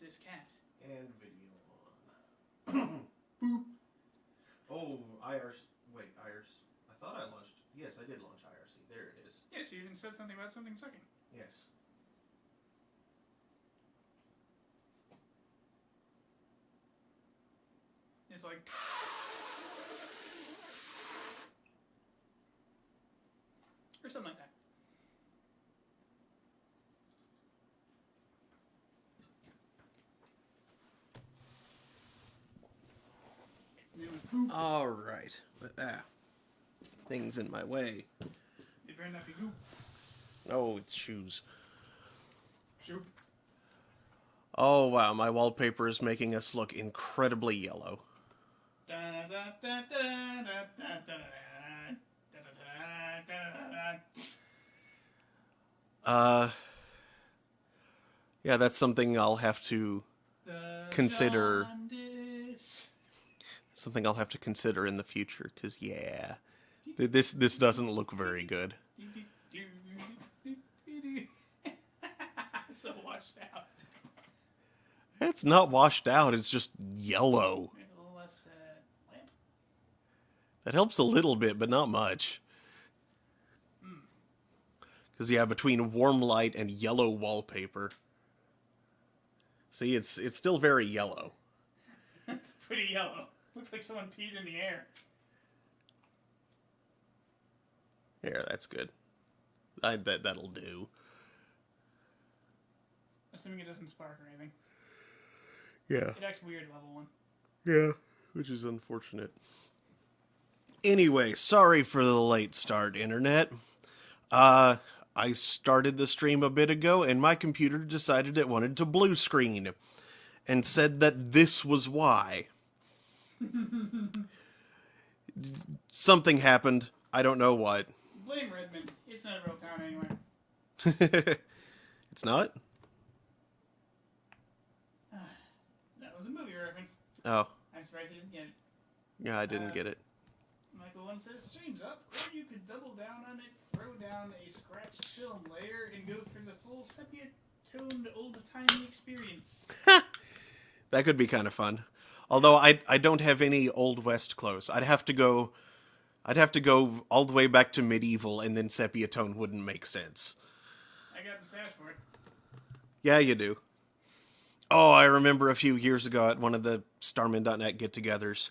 this cat. And video on. Boop. Oh, IRC. Wait, IRC. I thought I launched. Yes, I did launch IRC. There it is. Yes, you even said something about something sucking. Yes. It's like... or something like that. All right. Things in my way. It better not be goop. Oh, it's shoes. Shoop. Oh, wow. My wallpaper is making us look incredibly yellow. Yeah, that's something I'll have to consider. Something I'll have to consider in the future, because, yeah, this doesn't look very good. So washed out. It's not washed out, it's just yellow. Maybe a little less lamp. That helps a little bit, but not much. Because, yeah, between warm light and yellow wallpaper. See, it's still very yellow. It's pretty yellow. Looks like someone peed in the air. Yeah, that's good. That'll do. Assuming it doesn't spark or anything. Yeah. It acts weird, level 1. Yeah, which is unfortunate. Anyway, sorry for the late start, Internet. I started the stream a bit ago, and my computer decided it wanted to blue screen, and said that this was why. Something happened. I don't know what. Blame Redmond. It's not a real town anyway. It's not? That was a movie reference. Oh. I'm surprised you didn't get it. Yeah, I didn't get it. Michael 1 says, stream's up, or you could double down on it, throw down a scratched film layer, and go for the full sepia-toned old-timey experience. That could be kind of fun. Although I don't have any Old West clothes. I'd have to go all the way back to medieval, and then sepia tone wouldn't make sense. I got the sash for it. Yeah, you do. Oh, I remember a few years ago at one of the Starman.net get-togethers.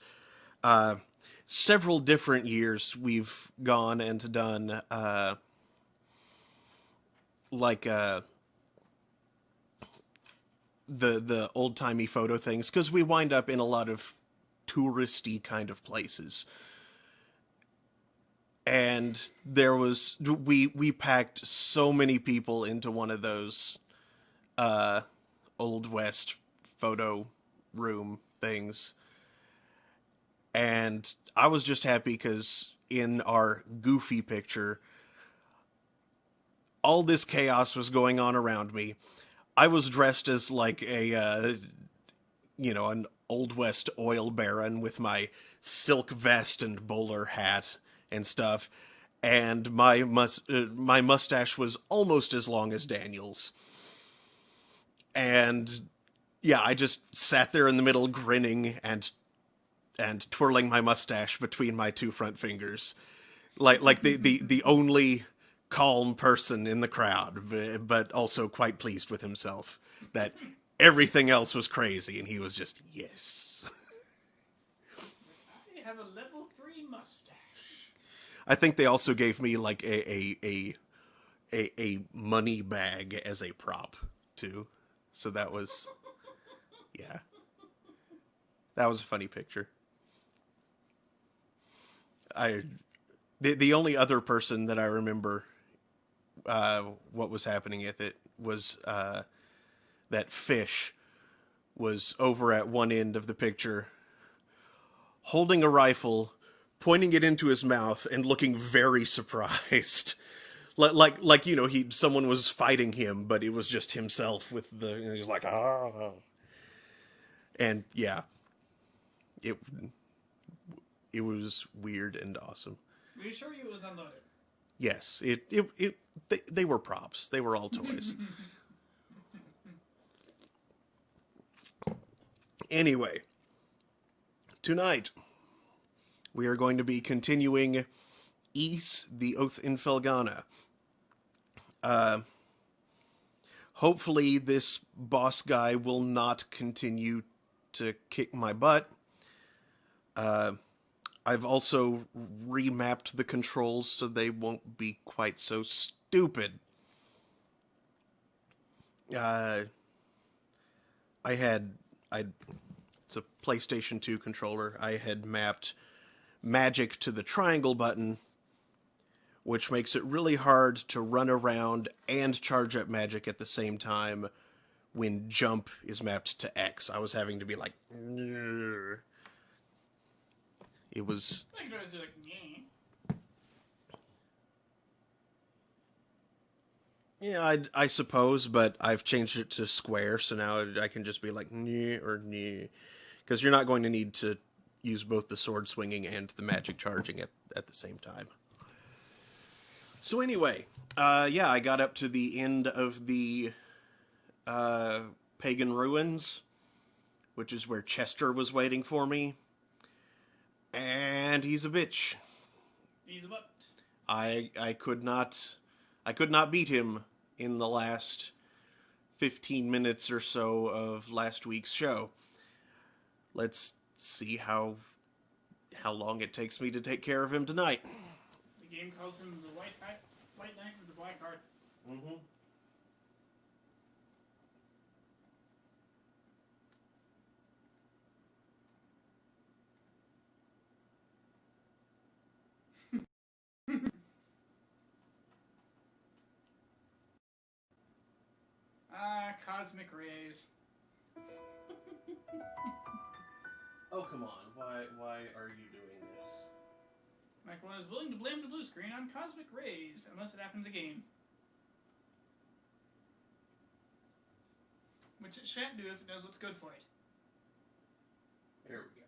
Several different years we've gone and done, the old-timey photo things, because we wind up in a lot of touristy kind of places. And there was, we packed so many people into one of those, Old West photo room things. And I was just happy because in our goofy picture, all this chaos was going on around me. I was dressed as like an Old West oil baron with my silk vest and bowler hat and stuff. And my mustache was almost as long as Daniel's. And yeah, I just sat there in the middle grinning and twirling my mustache between my two front fingers. Like the only calm person in the crowd, but also quite pleased with himself that everything else was crazy, and he was just, yes. I have a level 3 mustache. I think they also gave me like a money bag as a prop too, so that was, yeah, that was a funny picture. The only other person that I remember what was happening at it was that Fish was over at one end of the picture holding a rifle, pointing it into his mouth, and looking very surprised. Like someone was fighting him, but it was just himself with he's like, ah. And yeah, it was weird and awesome. Were you sure it was unloaded? Yes, they were props. They were all toys. Anyway, tonight we are going to be continuing Ys, the Oath in Felghana. Hopefully this boss guy will not continue to kick my butt. I've also remapped the controls so they won't be quite so stupid. It's a PlayStation 2 controller. I had mapped magic to the triangle button, which makes it really hard to run around and charge up magic at the same time when jump is mapped to X. I was having to be like... It was... Yeah, I suppose, but I've changed it to square, so now I can just be like, "Nyeh" or "nyeh," because you're not going to need to use both the sword swinging and the magic charging at the same time. So anyway, yeah, I got up to the end of the Pagan Ruins, which is where Chester was waiting for me, and he's a bitch. He's a butt. I could not beat him in the last 15 minutes or so of last week's show. Let's see how long it takes me to take care of him tonight. The game calls him the White Knight with the Black Heart. Mm-hmm. Cosmic rays. Oh, come on. Why are you doing this? Michael is willing to blame the blue screen on cosmic rays, unless it happens again. Which it shan't do if it knows what's good for it. There we go.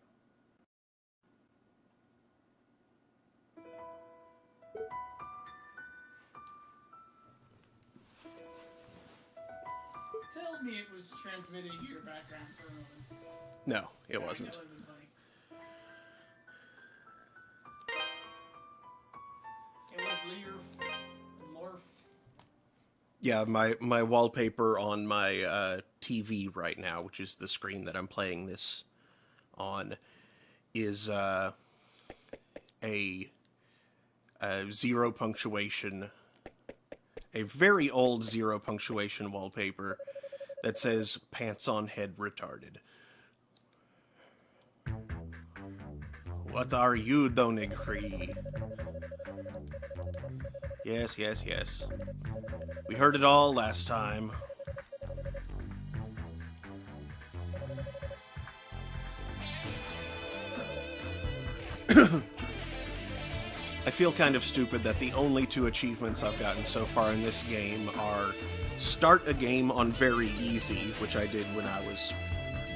Tell me it was transmitting your background for a moment. No, it wasn't. That would have been funny. It was morphed. Yeah, my wallpaper on my TV right now, which is the screen that I'm playing this on, is a zero punctuation, a very old zero punctuation wallpaper that says "Pants on Head Retarded." What are you, don't agree? Yes, yes, yes. We heard it all last time. I feel kind of stupid that the only 2 achievements I've gotten so far in this game are start a game on very easy, which I did when I was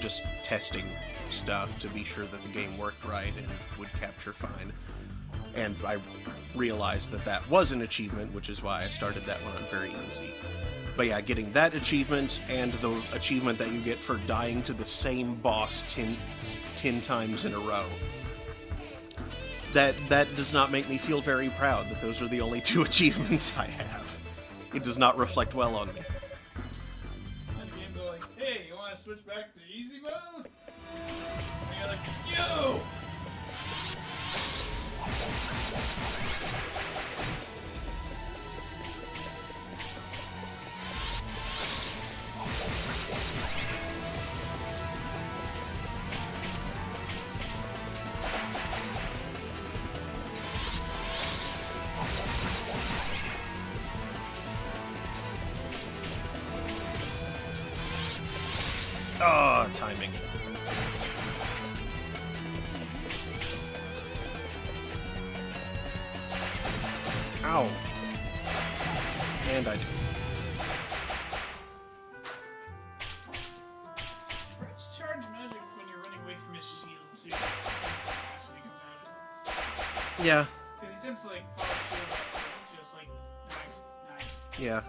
just testing stuff to be sure that the game worked right and would capture fine. And I realized that that was an achievement, which is why I started that one on very easy. But yeah, getting that achievement and the achievement that you get for dying to the same boss 10 times in a row. That does not make me feel very proud that those are the only 2 achievements I have. It does not reflect well on me. And the game's like, hey, you want to switch back to easy mode? And you're like, yo! Ah, timing. Ow. And I did. It's charge magic when you're running away from his shield, so you can fast when he comes out of it. Yeah. Because he tends to, like, follow the shield, just like, knife. Yeah.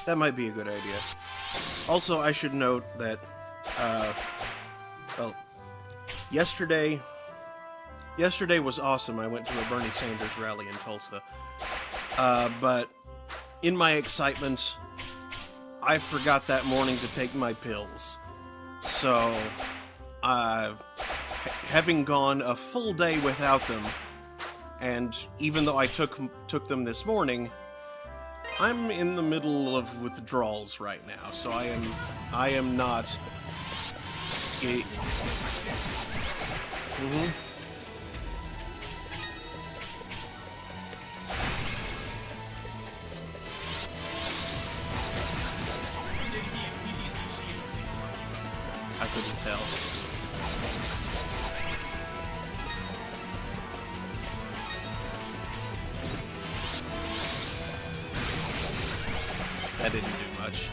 That might be a good idea. Also, I should note that Well, yesterday was awesome. I went to a Bernie Sanders rally in Tulsa. But in my excitement, I forgot that morning to take my pills. So, having gone a full day without them, and even though I took them this morning, I'm in the middle of withdrawals right now. So I am not. I couldn't tell. That didn't do much.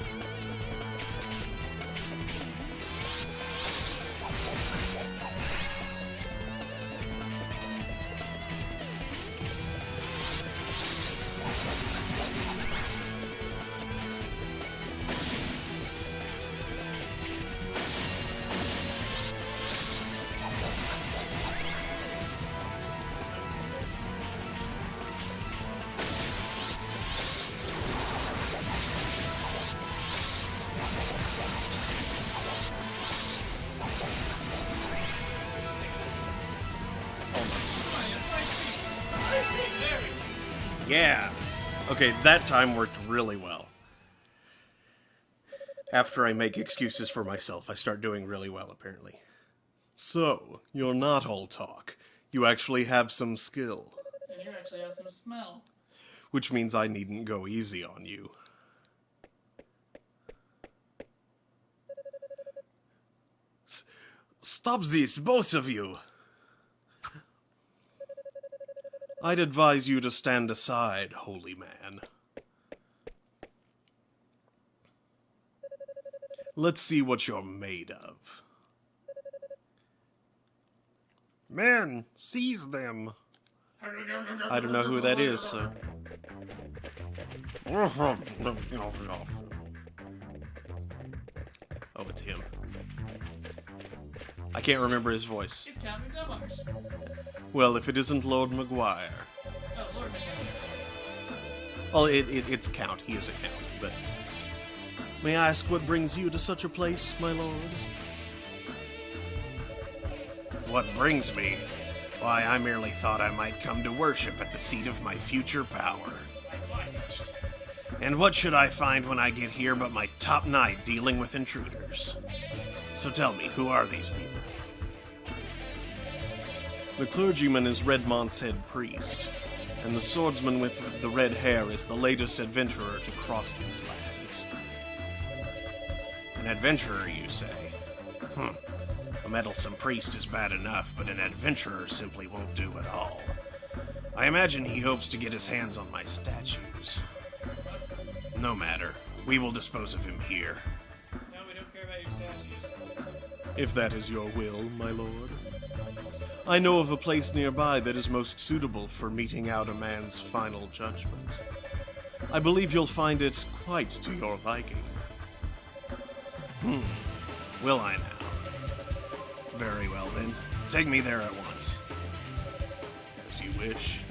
Yeah. Okay, that time worked really well. After I make excuses for myself, I start doing really well, apparently. So, you're not all talk. You actually have some skill. And you actually have some smell. Which means I needn't go easy on you. Stop this, both of you! I'd advise you to stand aside, holy man. Let's see what you're made of. Man, seize them! I don't know who that is, so... Oh, it's him. I can't remember his voice. It's Count McDummars. Well, if it isn't Lord McGuire. Oh, Lord McGuire. Well, it's Count. He is a Count, but... May I ask what brings you to such a place, my lord? What brings me? Why, I merely thought I might come to worship at the seat of my future power. And what should I find when I get here but my top knight dealing with intruders? So tell me, who are these people? The clergyman is Redmont's head priest, and the swordsman with the red hair is the latest adventurer to cross these lands. An adventurer, you say? A meddlesome priest is bad enough, but an adventurer simply won't do at all. I imagine he hopes to get his hands on my statues. No matter. We will dispose of him here. No, we don't care about your statues. If that is your will, my lord. I know of a place nearby that is most suitable for meting out a man's final judgment. I believe you'll find it quite to your liking. Will I now? Very well then. Take me there at once. As you wish.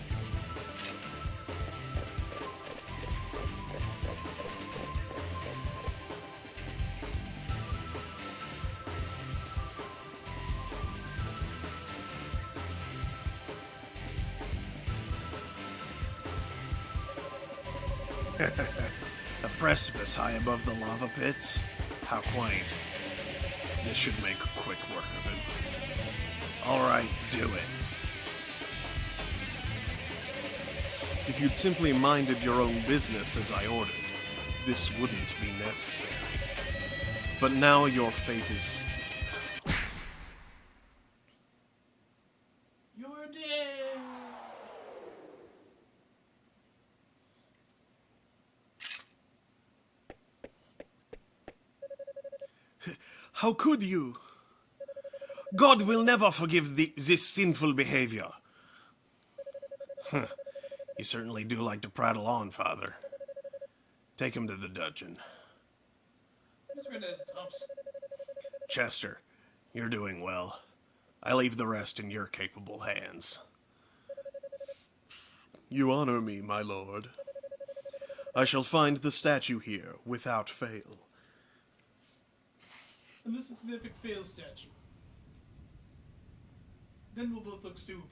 A precipice high above the lava pits? How quaint. This should make quick work of him. Alright, do it. If you'd simply minded your own business as I ordered, this wouldn't be necessary. But now your fate is... You're dead! How could you? God will never forgive this sinful behavior. You certainly do like to prattle on, Father. Take him to the dungeon. Just rid of the dumps. Chester, You're doing well. I leave the rest in your capable hands. You honor me, my lord. I shall find the statue here without fail. Unless it's an epic fail statue. Then we'll both look stupid.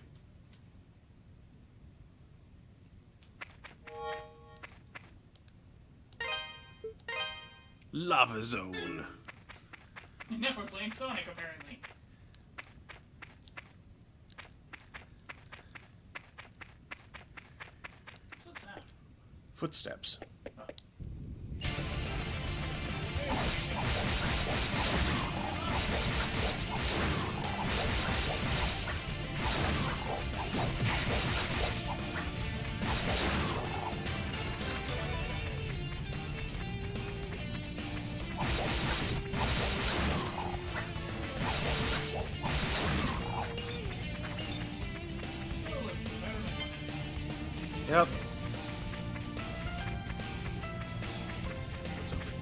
Lava Zone. Now we're playing Sonic, apparently. What's that? Footsteps. Yep. What's over here?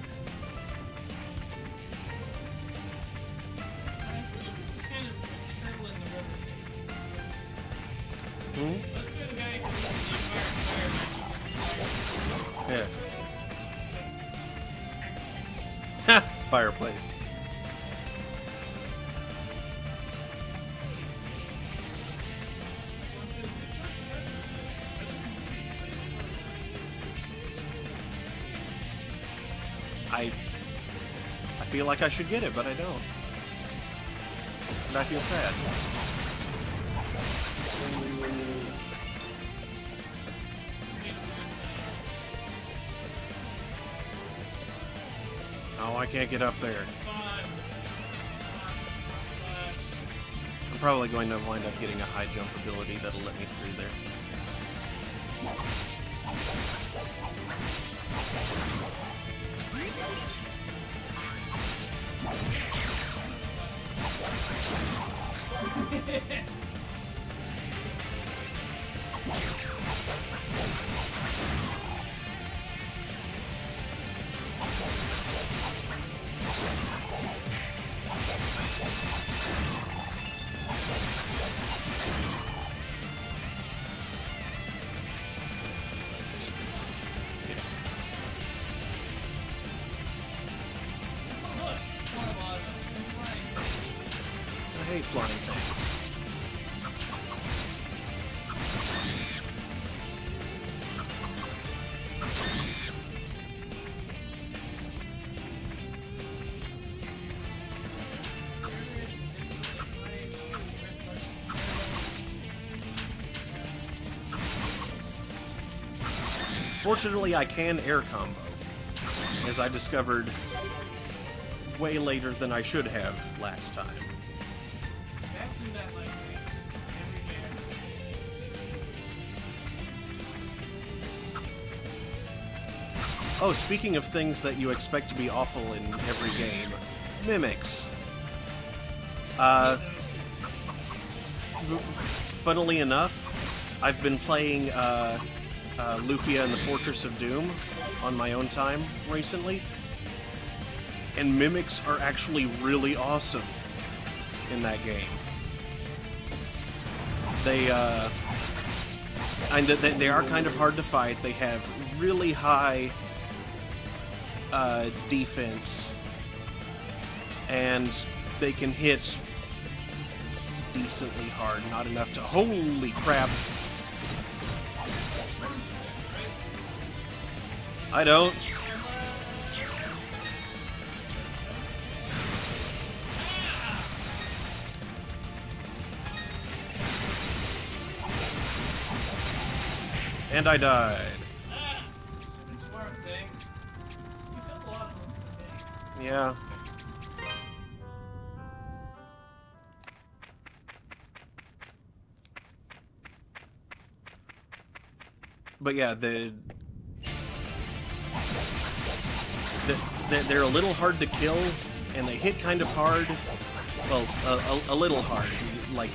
I feel like this is kind of a turtle in the river. Hmm? Let's do the guy who uses the fire. Yeah. Ha! Fireplace. I feel like I should get it, but I don't. And I feel sad. Oh, I can't get up there. I'm probably going to wind up getting a high jump ability that'll let me through there. I hate flying things. Fortunately, I can air combo, as I discovered way later than I should have last time. That's in that like every game. Oh, speaking of things that you expect to be awful in every game, mimics. Funnily enough, I've been playing Lufia and the Fortress of Doom on my own time recently, and mimics are actually really awesome in that game. They are kind of hard to fight. They have really high defense, and they can hit decently hard. Not enough to... Holy crap! I don't. And I died. Yeah. But yeah, they're a little hard to kill, and they hit kind of hard. Well, a little hard, like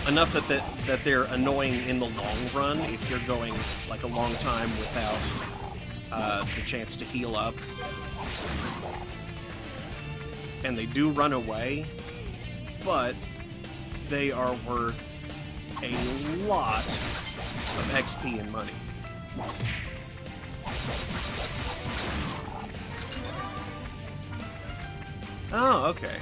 enough that they're annoying in the long run if you're going like a long time without the chance to heal up. And they do run away, but they are worth a lot of XP and money. Oh, okay.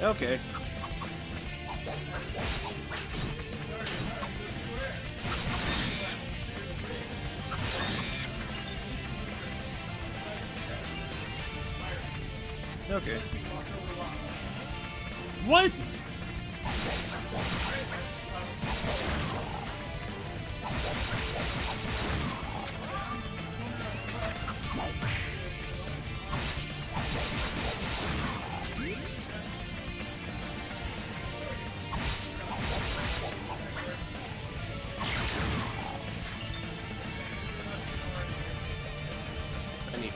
Okay. Okay. What? I need.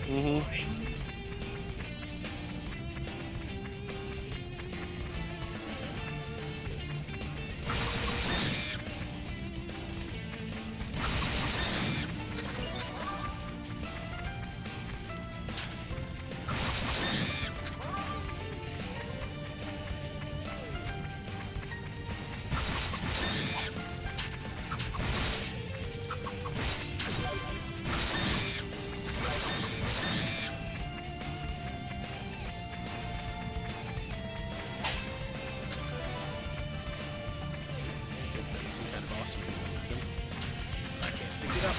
Mm-hmm. Some kind of awesome weapon. I can't pick it up.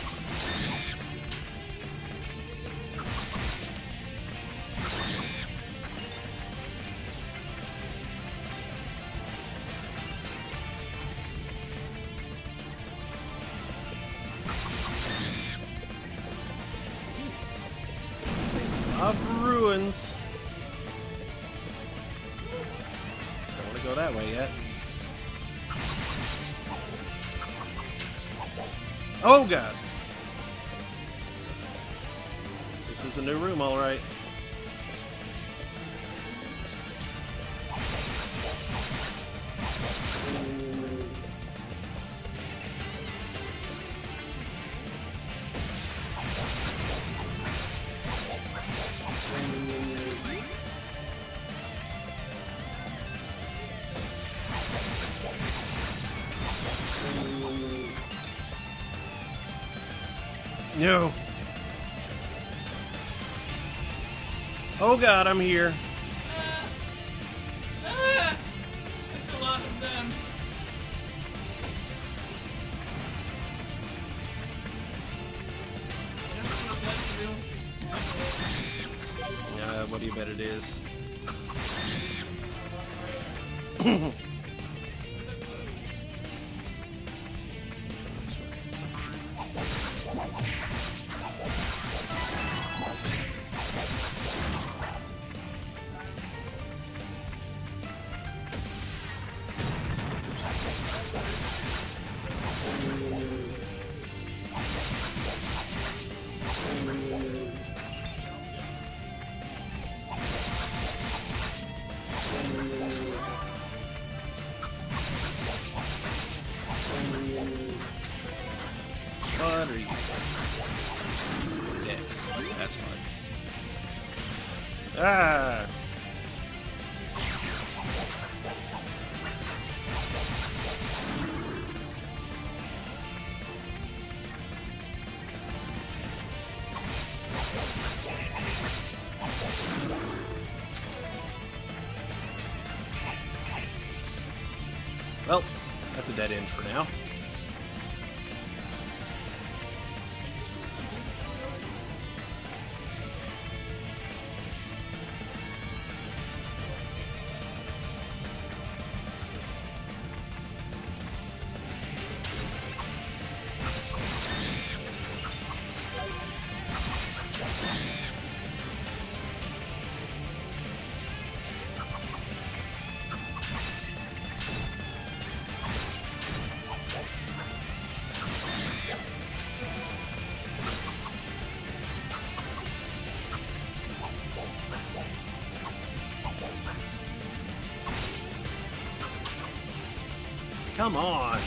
It's of ruins. Don't want to go that way yet. Oh god! This is a new room, alright. No. Oh god, I'm here. That's a lot of them. What do you bet it is? This way. What are you? Dead. That's fine. Ah! Well, that's a dead end for now. come on.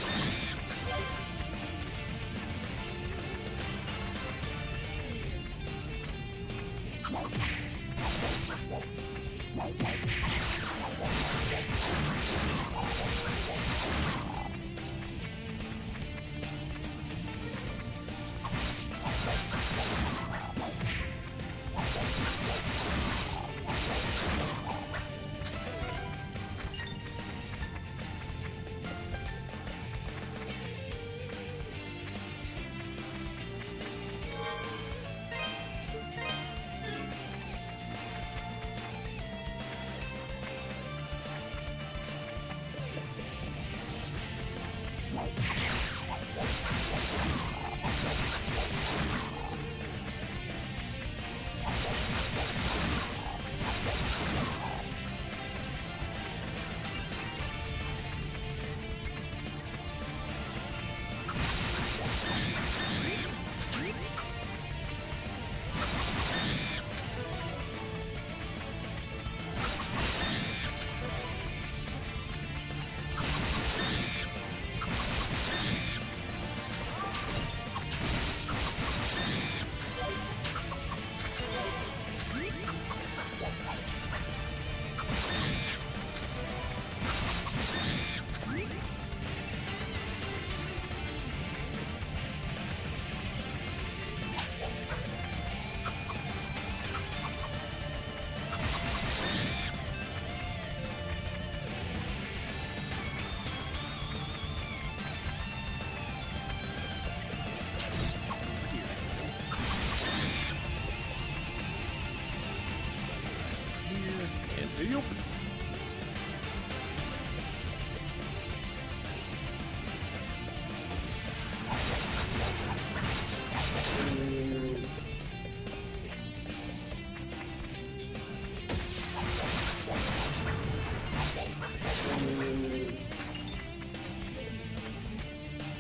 Yup.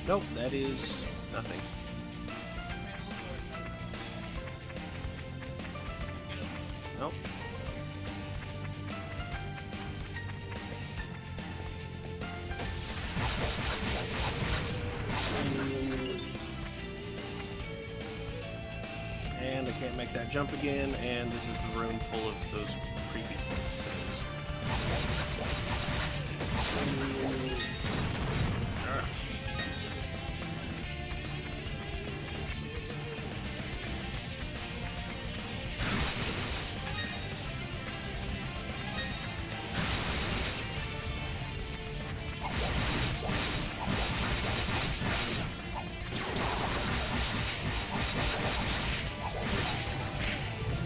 Nope, that is nothing. Nope. And I can't make that jump again, and this is the room full of those creepy things. Alright.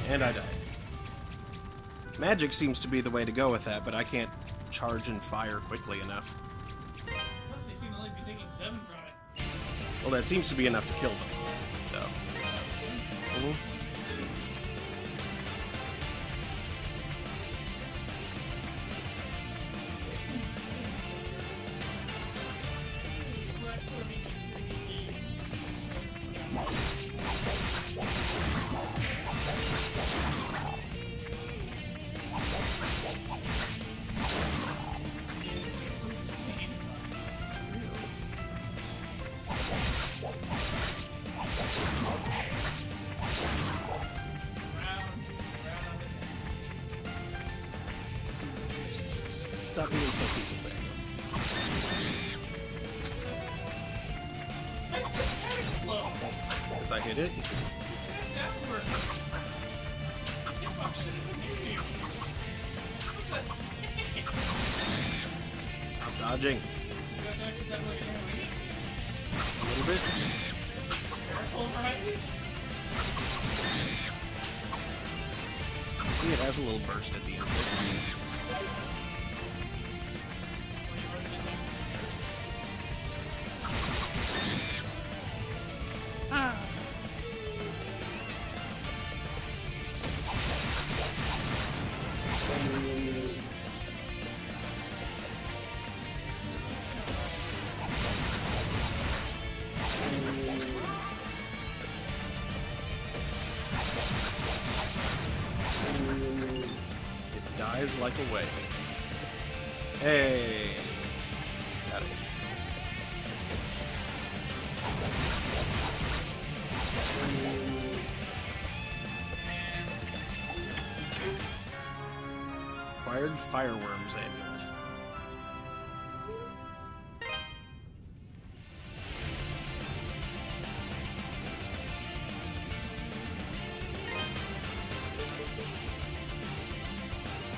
And I died. Magic seems to be the way to go with that, but I can't charge and fire quickly enough. Plus, they seem to only be taking 7 from it. Well, that seems to be enough to kill them, though. Stop being so people bad. Because I hit it. I'm dodging. A little bit. See, it has a little burst at the end of it. Dies like a wave. Hey! Got it. Fireworms amulet.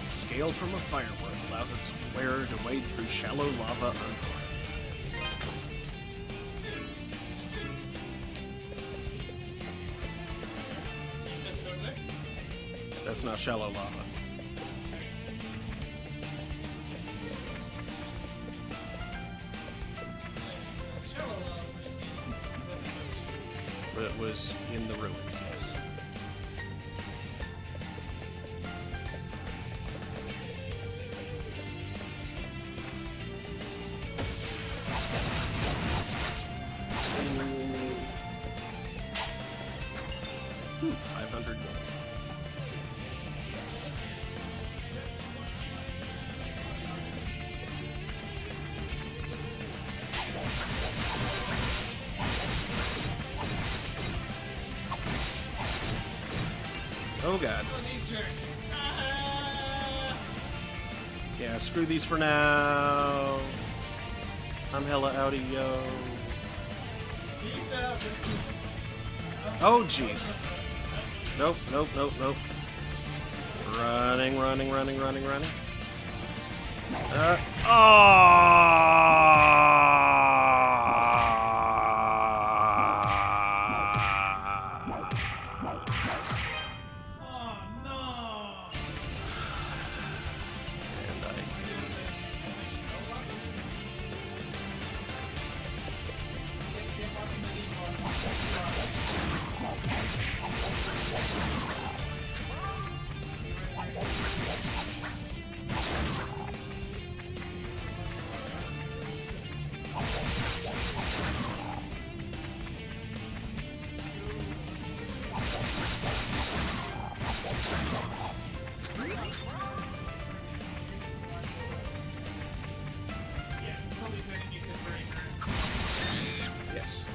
Scaled from a fireworm allows its wearer to wade through shallow lava unharmed. That's not shallow lava. But it was in the ruins, yes. Ooh, 500 gold. Oh god. Yeah, screw these for now. I'm hella outie, yo. Oh jeez. Nope, nope, nope, nope. Running, running, running, running, running. Yes.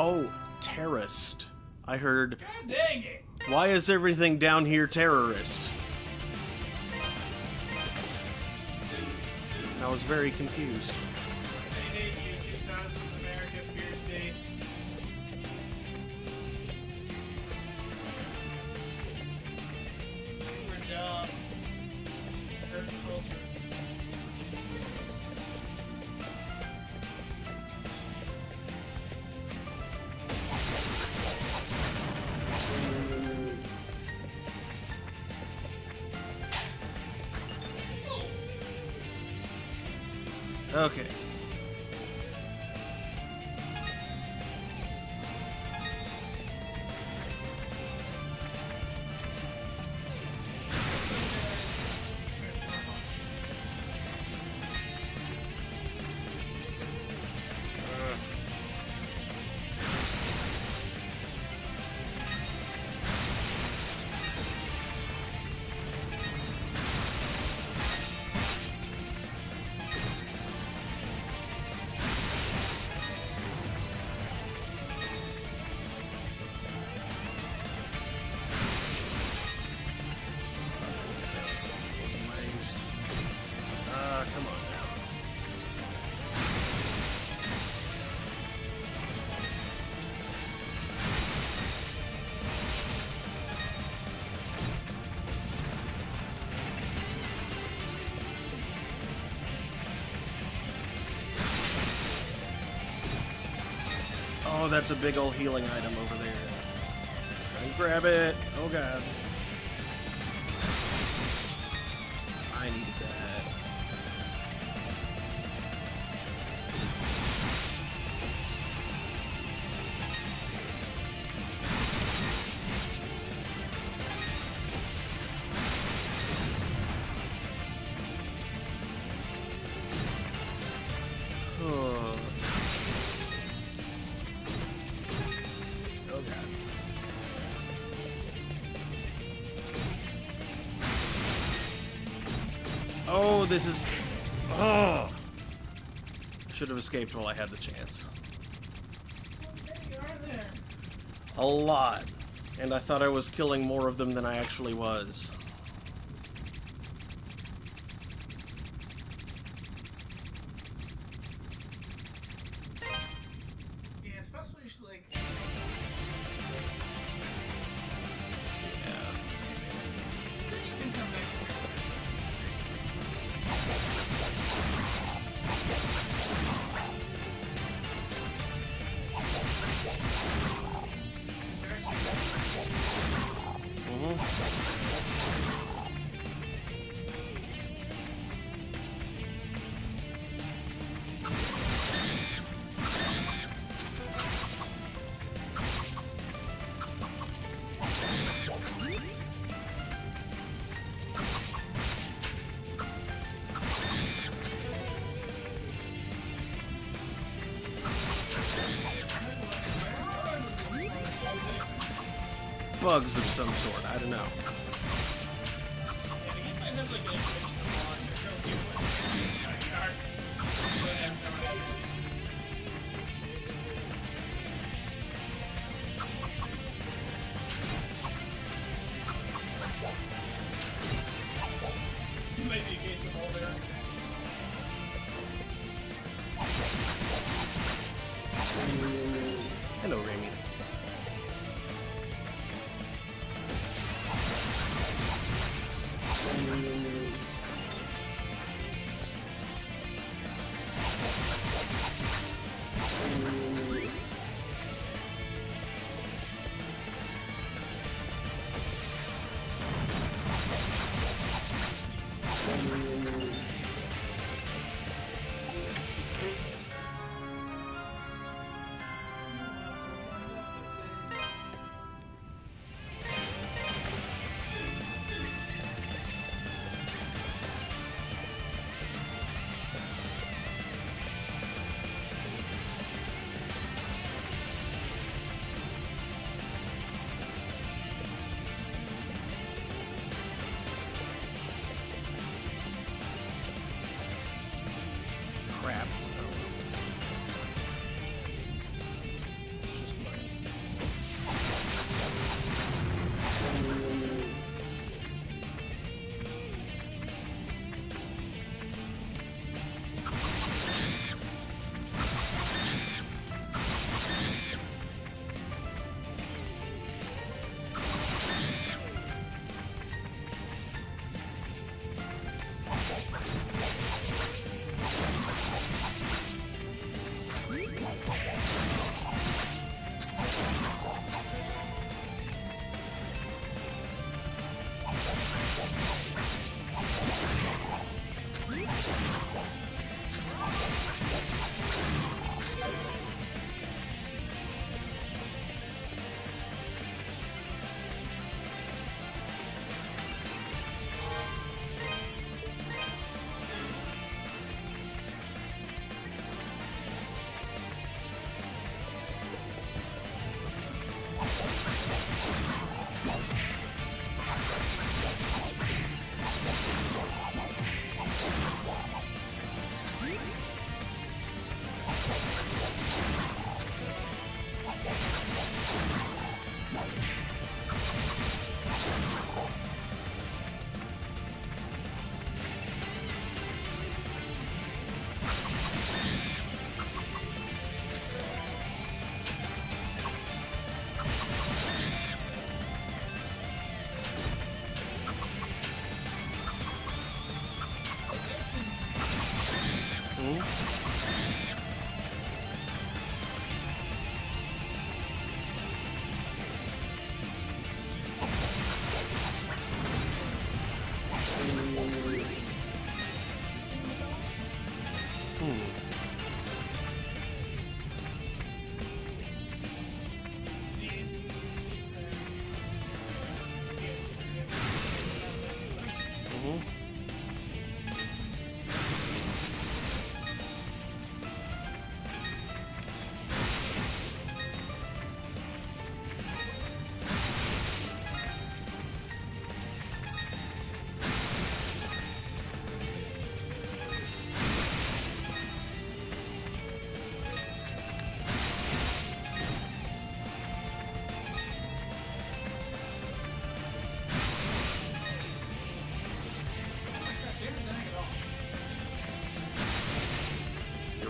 Oh, terrorist. I heard. God dang it! Why is everything down here terrorist? And I was very confused. They hate you, 2000s America, fear state. Good job. Urban culture. Okay. Oh, that's a big old healing item over there. Try and grab it. Oh god. I needed that. Oh. Oh god. Oh, this is... Oh! Should have escaped while I had the chance. How many are there? A lot. And I thought I was killing more of them than I actually was. Yeah, it's possible you should, like... Yeah. Then you can come back here. Bugs of some sort, I don't know. Yeah, you might have, like, a vegetable on your trophy in your yard. But I have no idea. It might be a case of all there. Hello, Remy. Mm-hmm.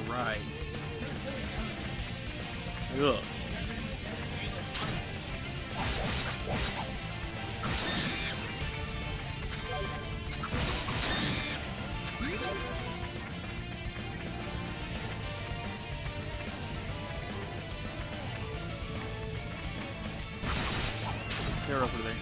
Right. Ugh. They're over there.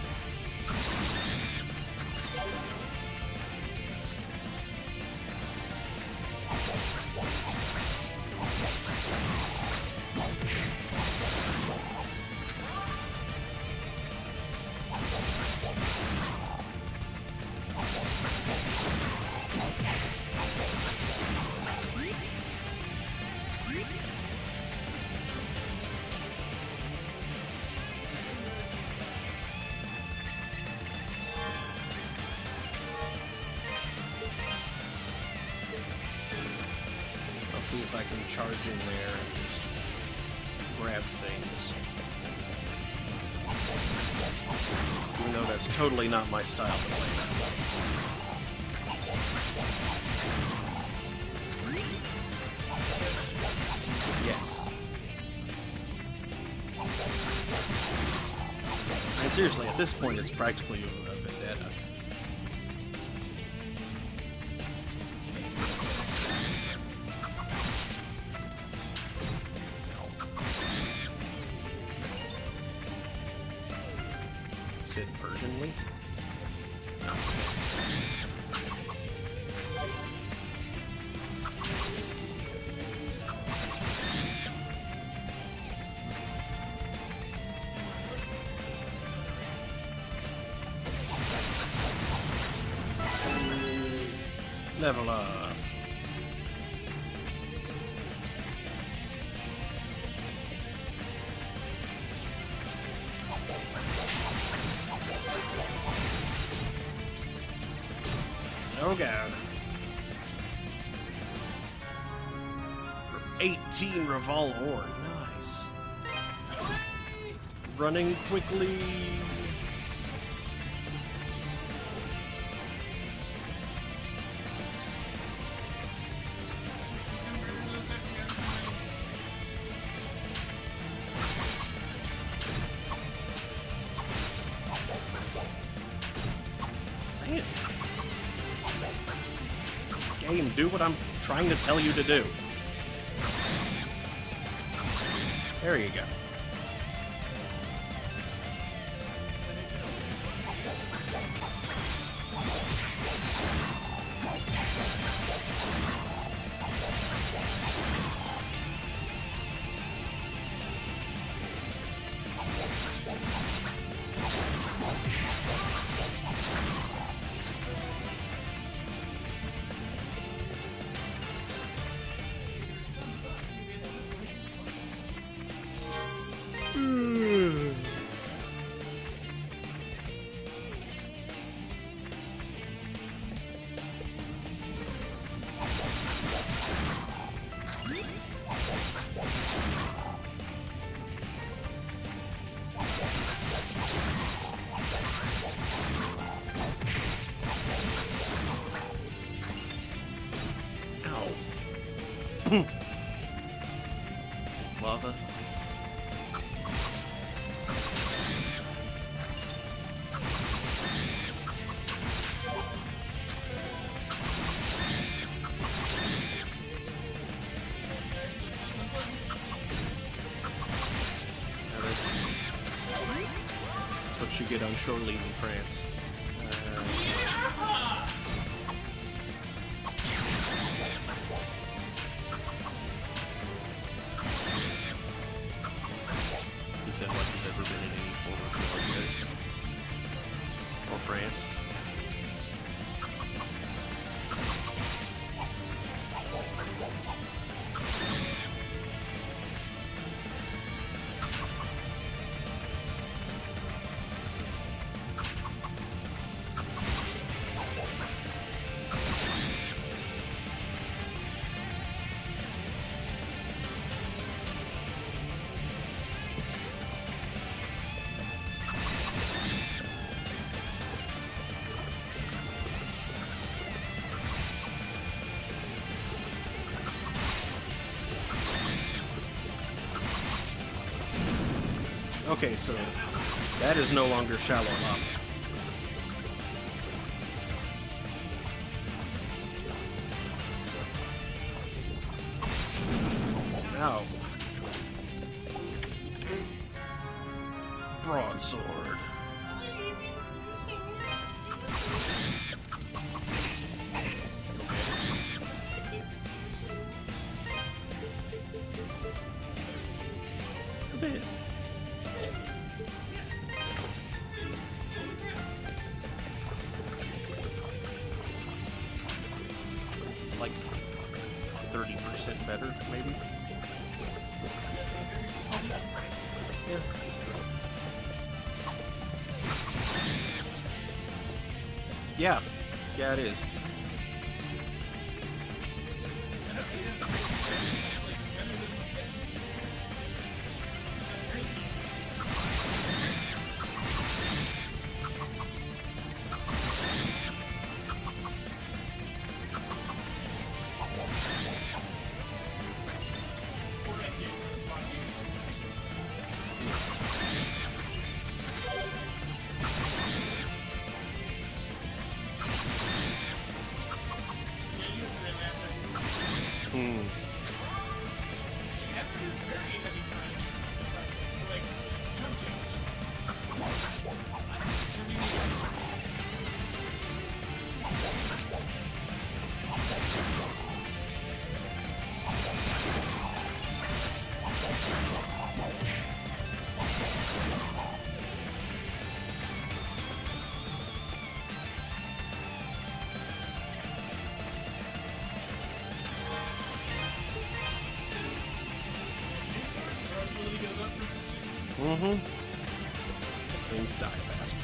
I'll see if I can charge in there and just grab things. Even though that's totally not my style to play that way. Yes. And seriously, at this point, it's practically a vendetta. Said Persianly? Level up. Oh god. 18 Revolve ore. Nice. Running quickly. Dang it. Game, do what I'm trying to tell you to do. There you go. Lava. Now that's what you get on shore leave in France. He said like he's ever been in any form of military. Or France. Okay, so that is no longer shallow lava. Ow. Broadsword. A bit. It's like 30% better, maybe. Yeah. Yeah. Yeah, it is. These things die faster.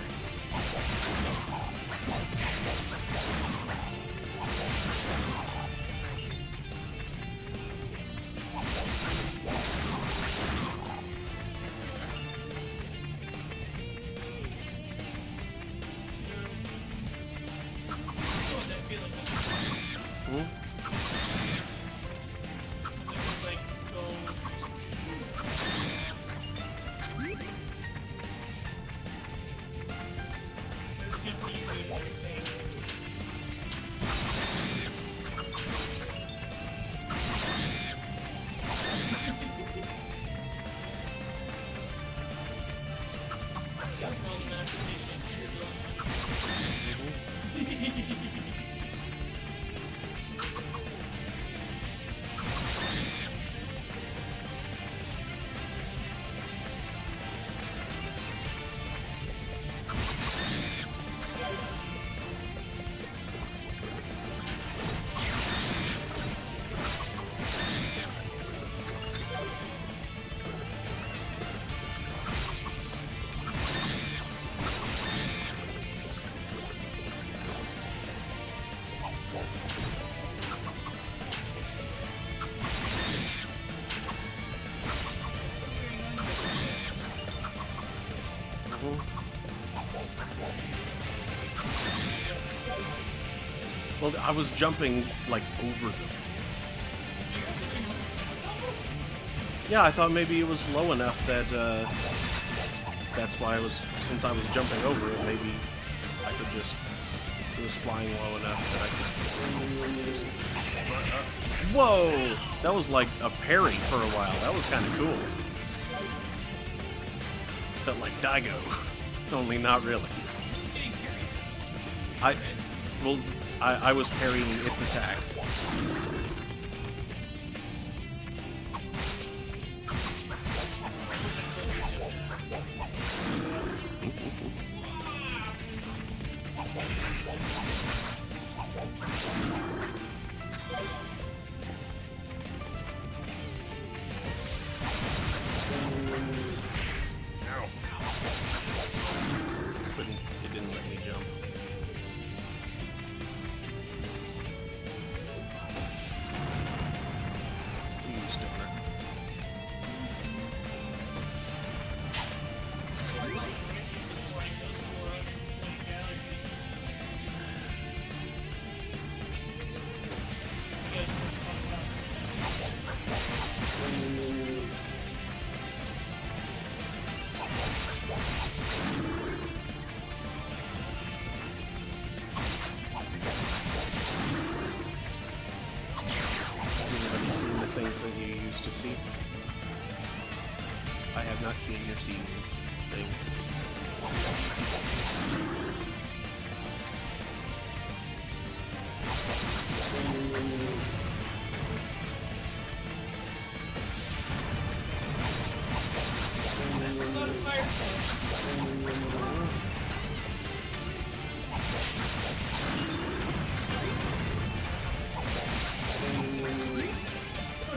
Well, I was jumping, like, over them. Yeah, I thought maybe it was low enough that, that's why since I was jumping over it, maybe I could just, it was flying low enough that I could just, whoa! That was like a parry for a while. That was kind of cool. Felt like Daigo, only not really. I was parrying its attack. It didn't let me jump. things that you used to see. I have not seen or seen things. That's a lot of fire.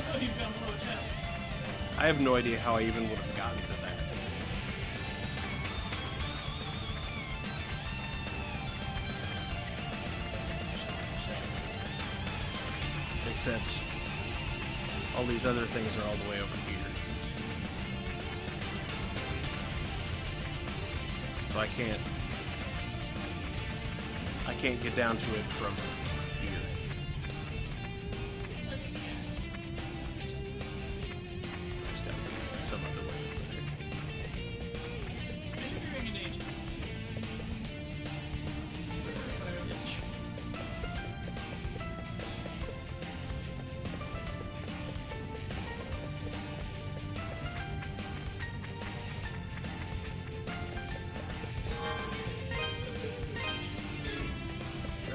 Oh, you've gone below chest. I have no idea how I even would have gotten to that. Except all these other things are all the way over here. So I can't get down to it from here. There's gotta be some other way over there. Measure your engagements.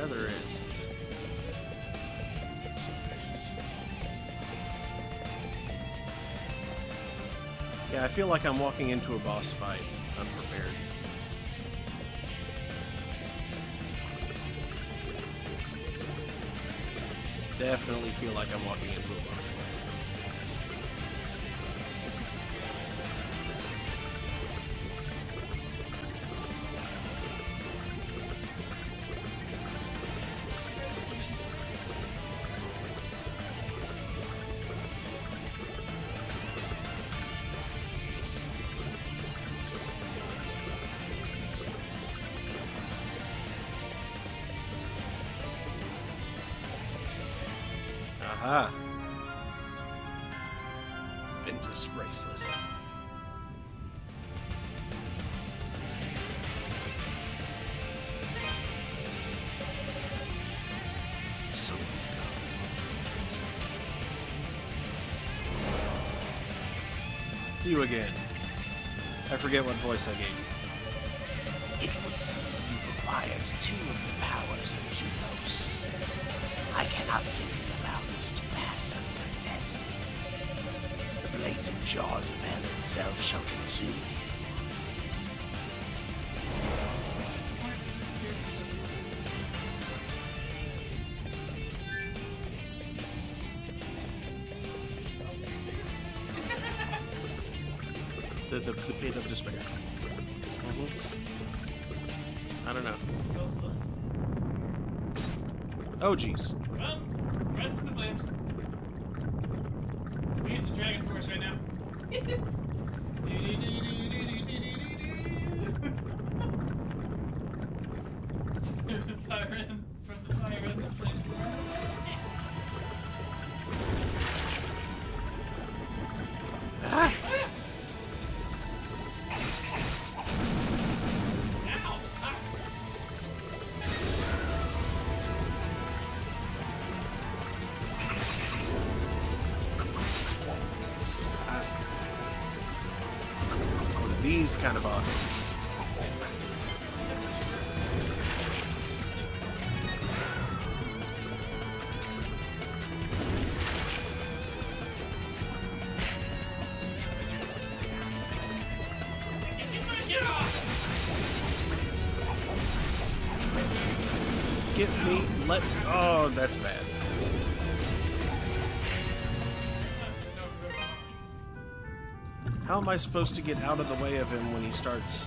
There is. Yeah, I feel like I'm walking into a boss fight unprepared. Definitely feel like I'm walking into a boss fight. Aha! Ventus bracelet. So we've go. See you again. I forget what voice I gave you. It would seem you've acquired 2 of the powers of Genos. I cannot simply allow this to pass uncontested. The blazing jaws of hell itself shall consume you. The pit of despair. I don't know. Oh, jeez. Run from the flames. We use the Dragon Force right now. Fire in from the fire and the flames. Ah! Ow! Ah. It's one of these kind of bosses. Get off! Get me, oh, that's bad. How am I supposed to get out of the way of him when he starts?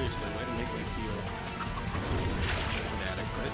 seriously, way to make me feel inadequate.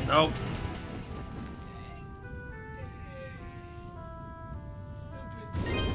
Nope. Stupid.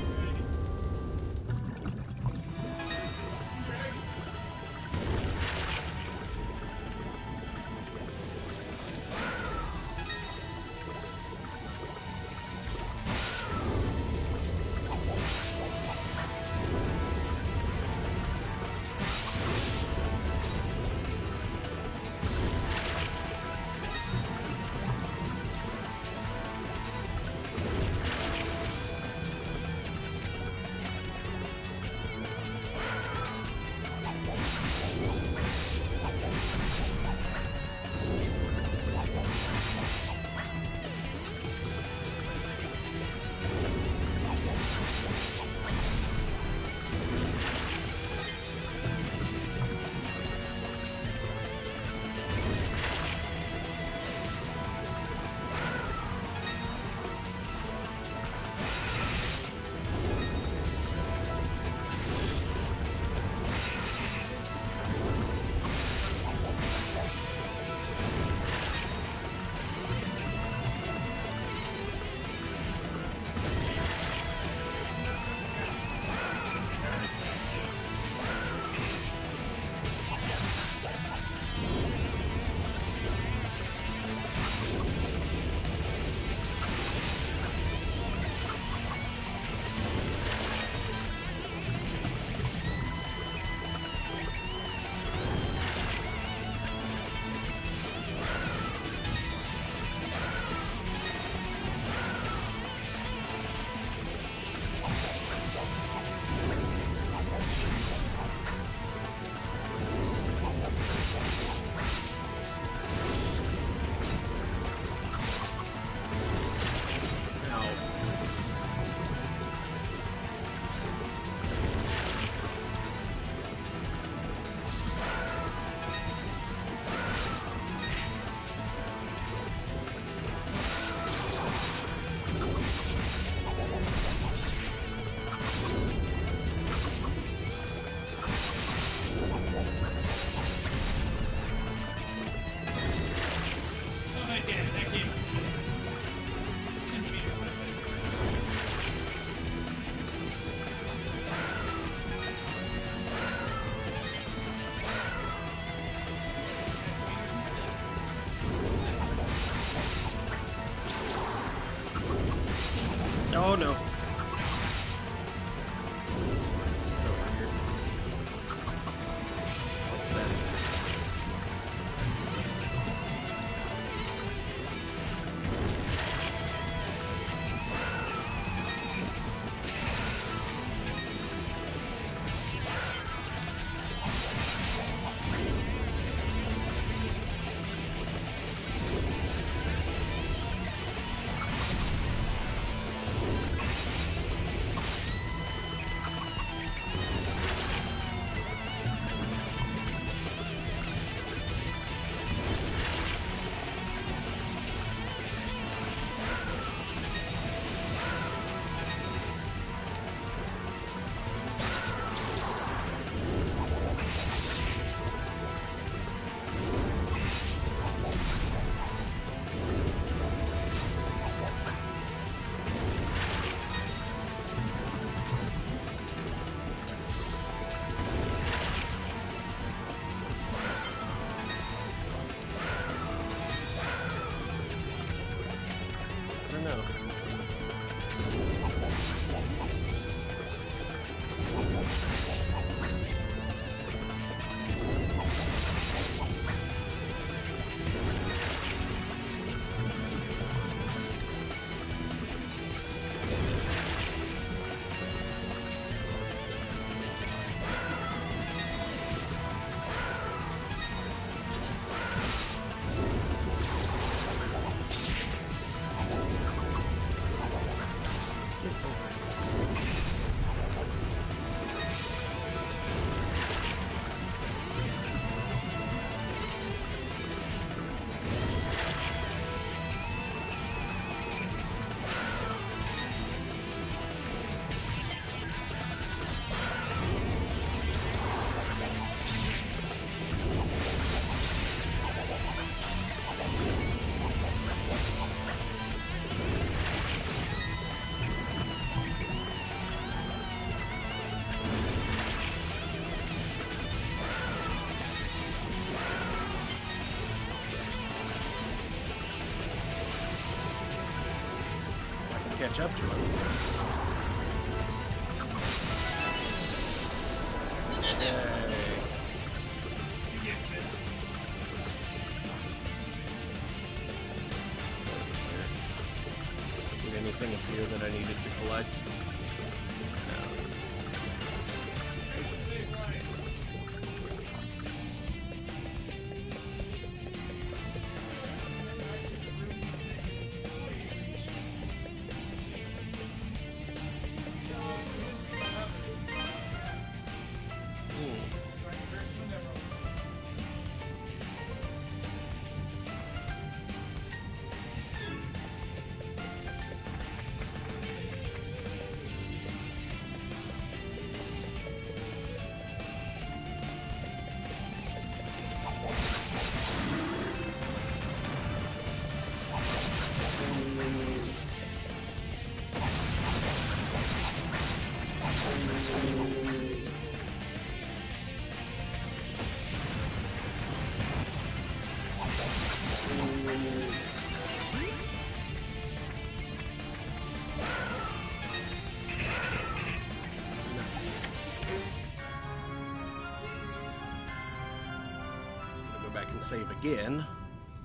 Oh no. Over here. That's I don't know. Catch up to him. Did anything appear that I needed to collect? No. Back and save again.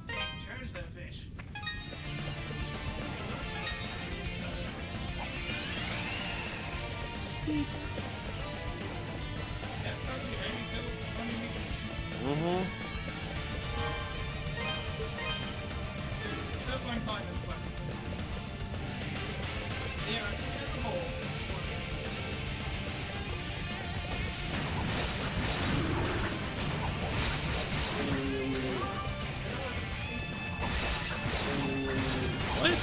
Charge that fish. Sweet. Yeah, probably any pills. Mm-hmm. That's one climb is fun. Yeah, as a whole. What?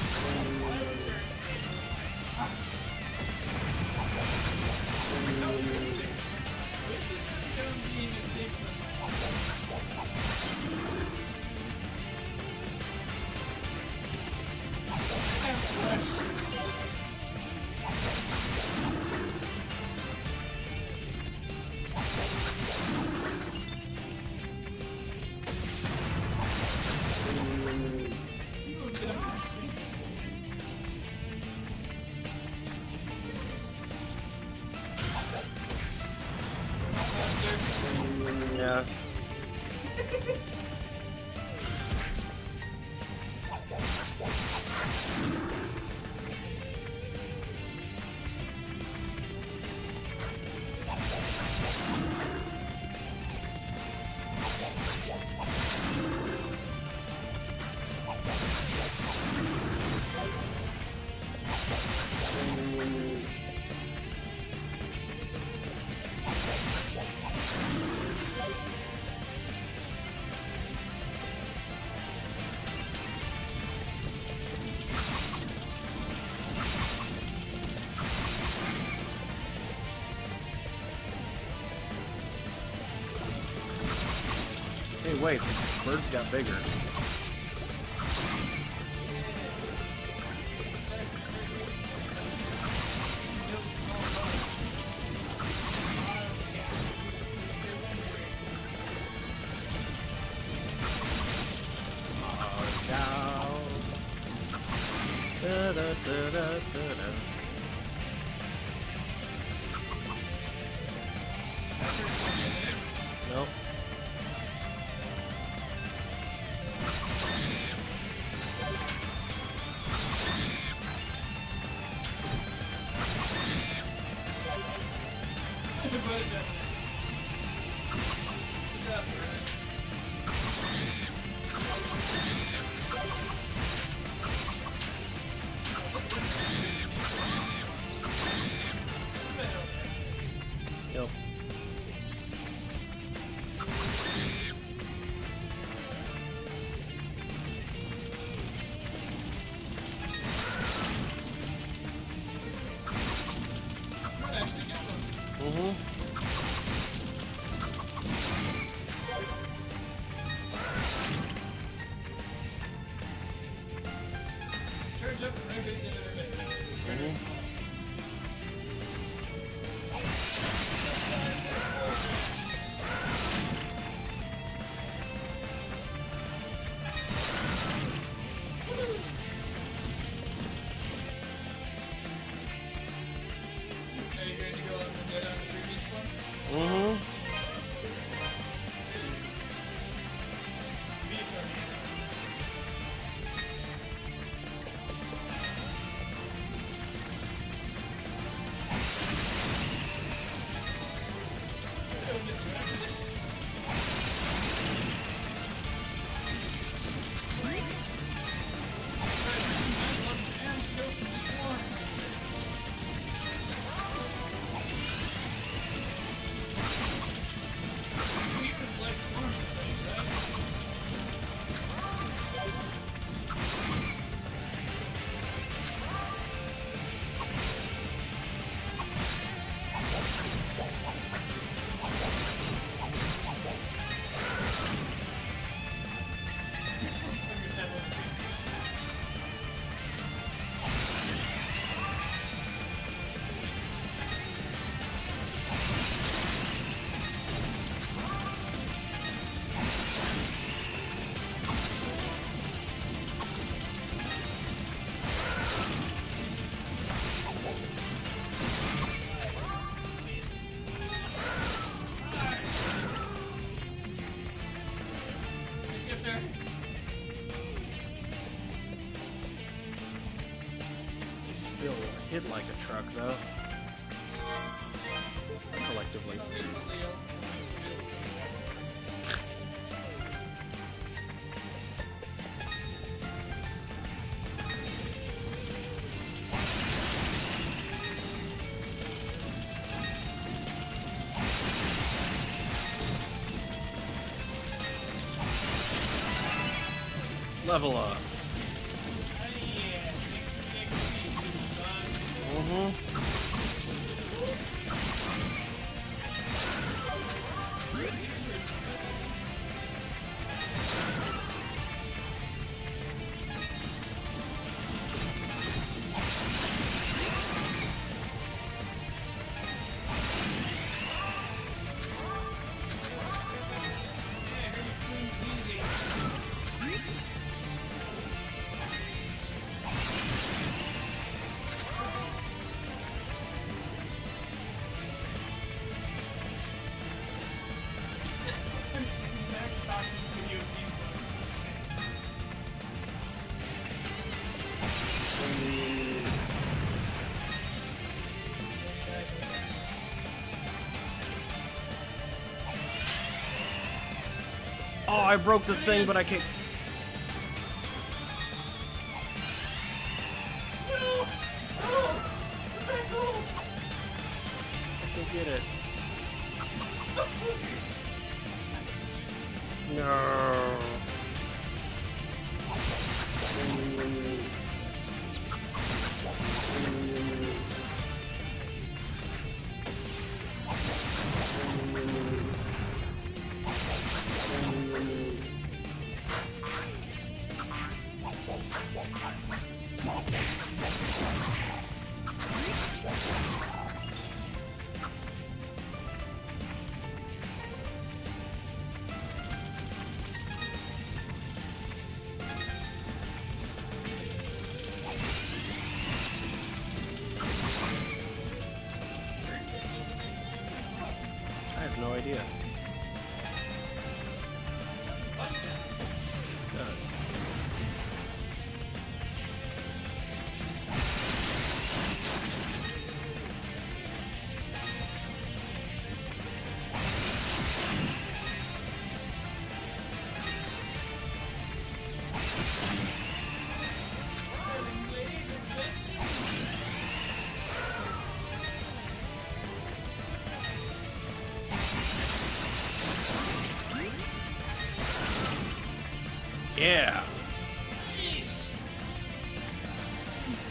Yeah. Hey, wait, the birds got bigger. Da, da, da, da, da. Nope. Yep. Charge up and rotates into their base. Are you ready to go up and get on the previous one? B for me. They still hit like a truck, though. Collectively. Level up. Oh, I broke the thing, but I can't. No! Oh! The back roll! I can't get it. No. I have no idea. It does. Yeah. Jeez.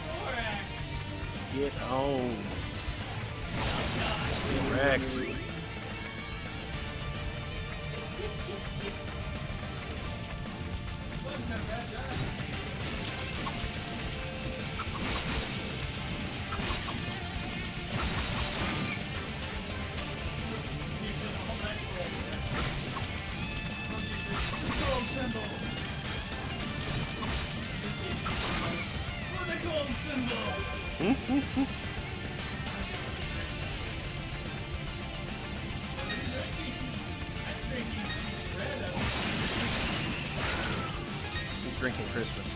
Thorax. Get on. Get wrecked. Bugs have bad guys. He's in all that gold. Gold symbol. For the gold symbol. He's drinking Christmas.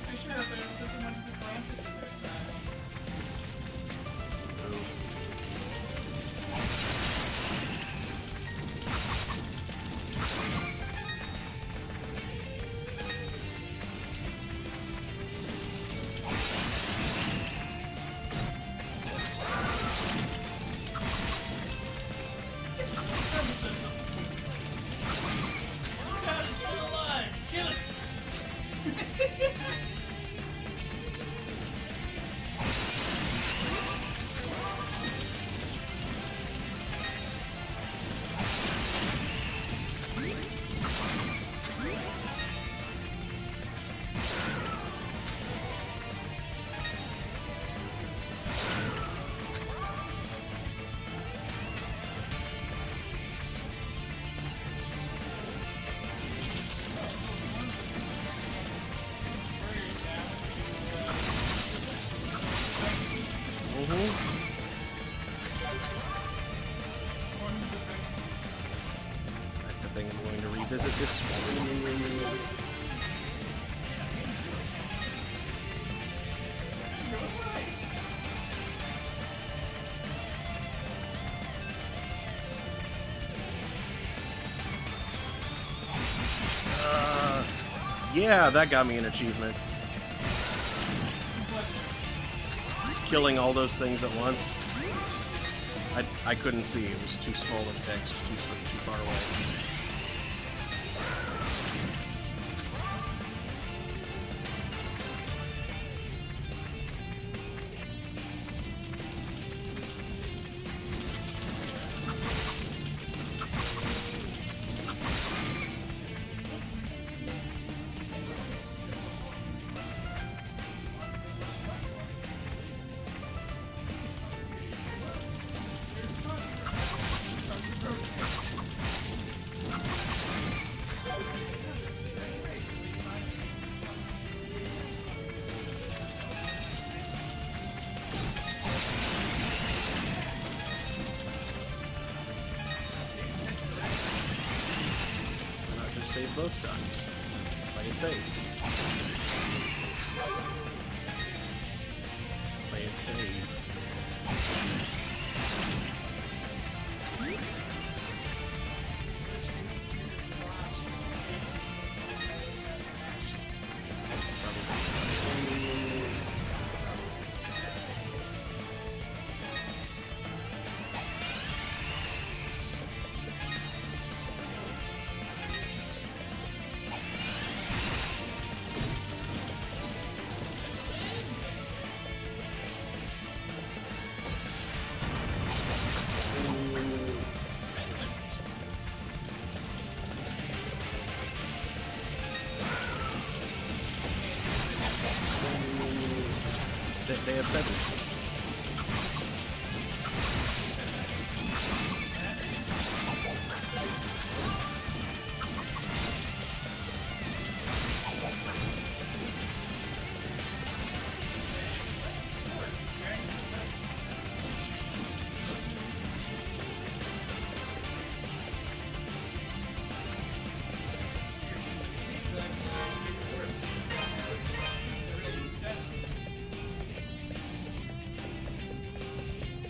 I sure hope I don't put too much of the Krampus in this time. Krampus said something. Oh God, it's still alive! Kill it! I think I'm going to revisit this one. Yeah, that got me an achievement. Killing all those things at once. I couldn't see. It was too small of text, too far away. both times. Play it safe. Play it safe. They have feathers.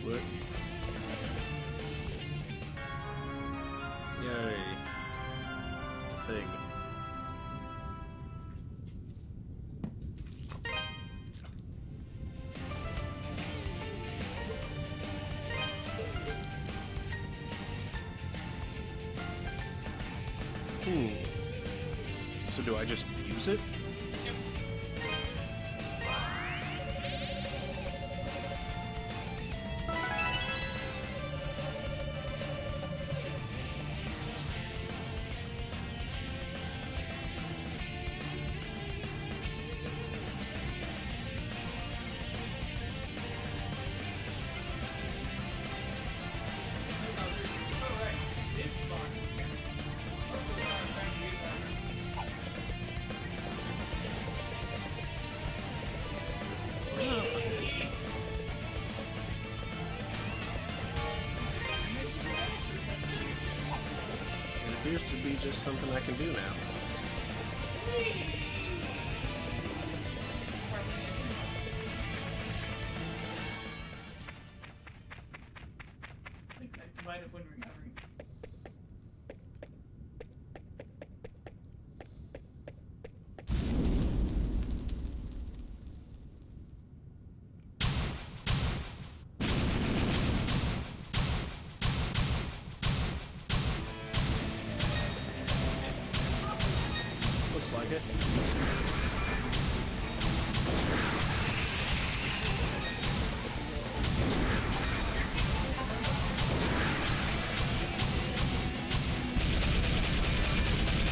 What? Yay. Thing. So do I just use it? It appears to be just something I can do now. I think that combined with when recovering. Looks like it.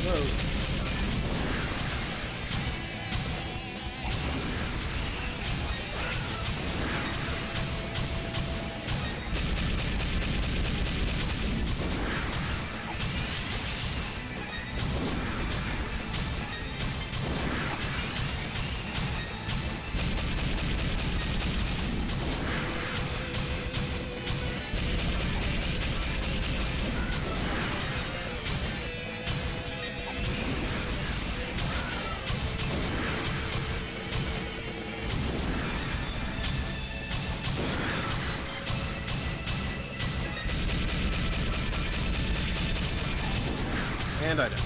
Whoa. And I don't.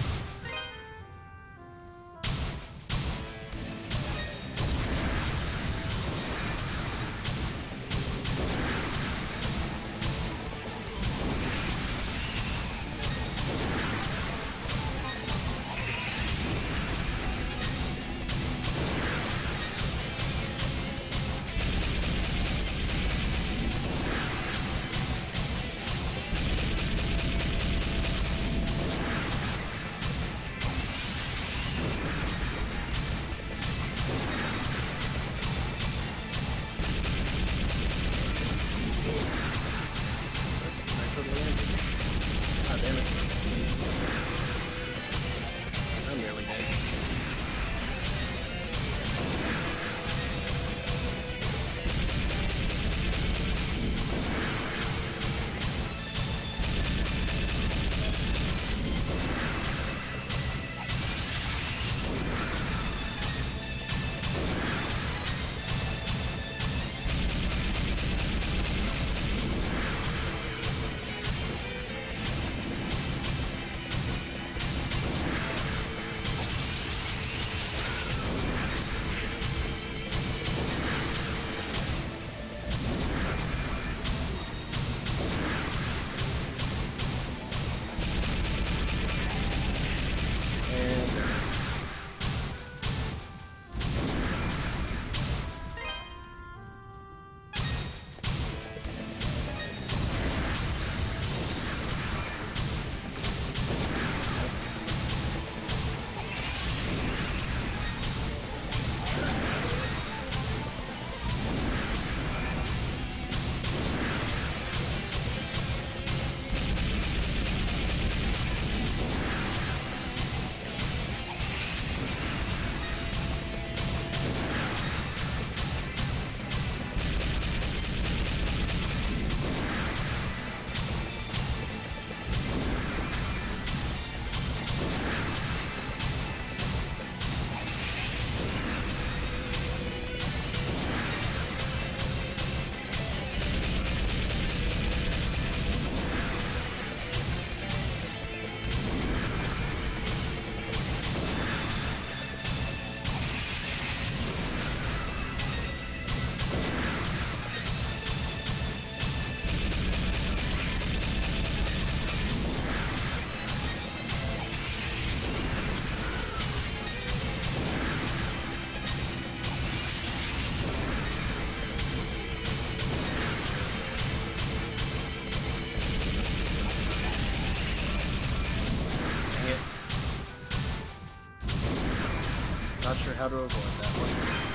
how to avoid that one.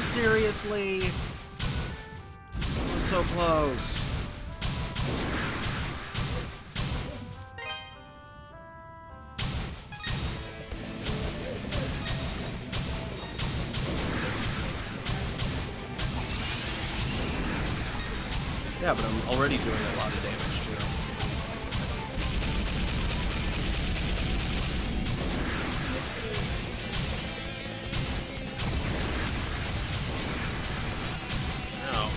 Seriously? We're so close. Yeah, but I'm already doing a lot of damage to him. No.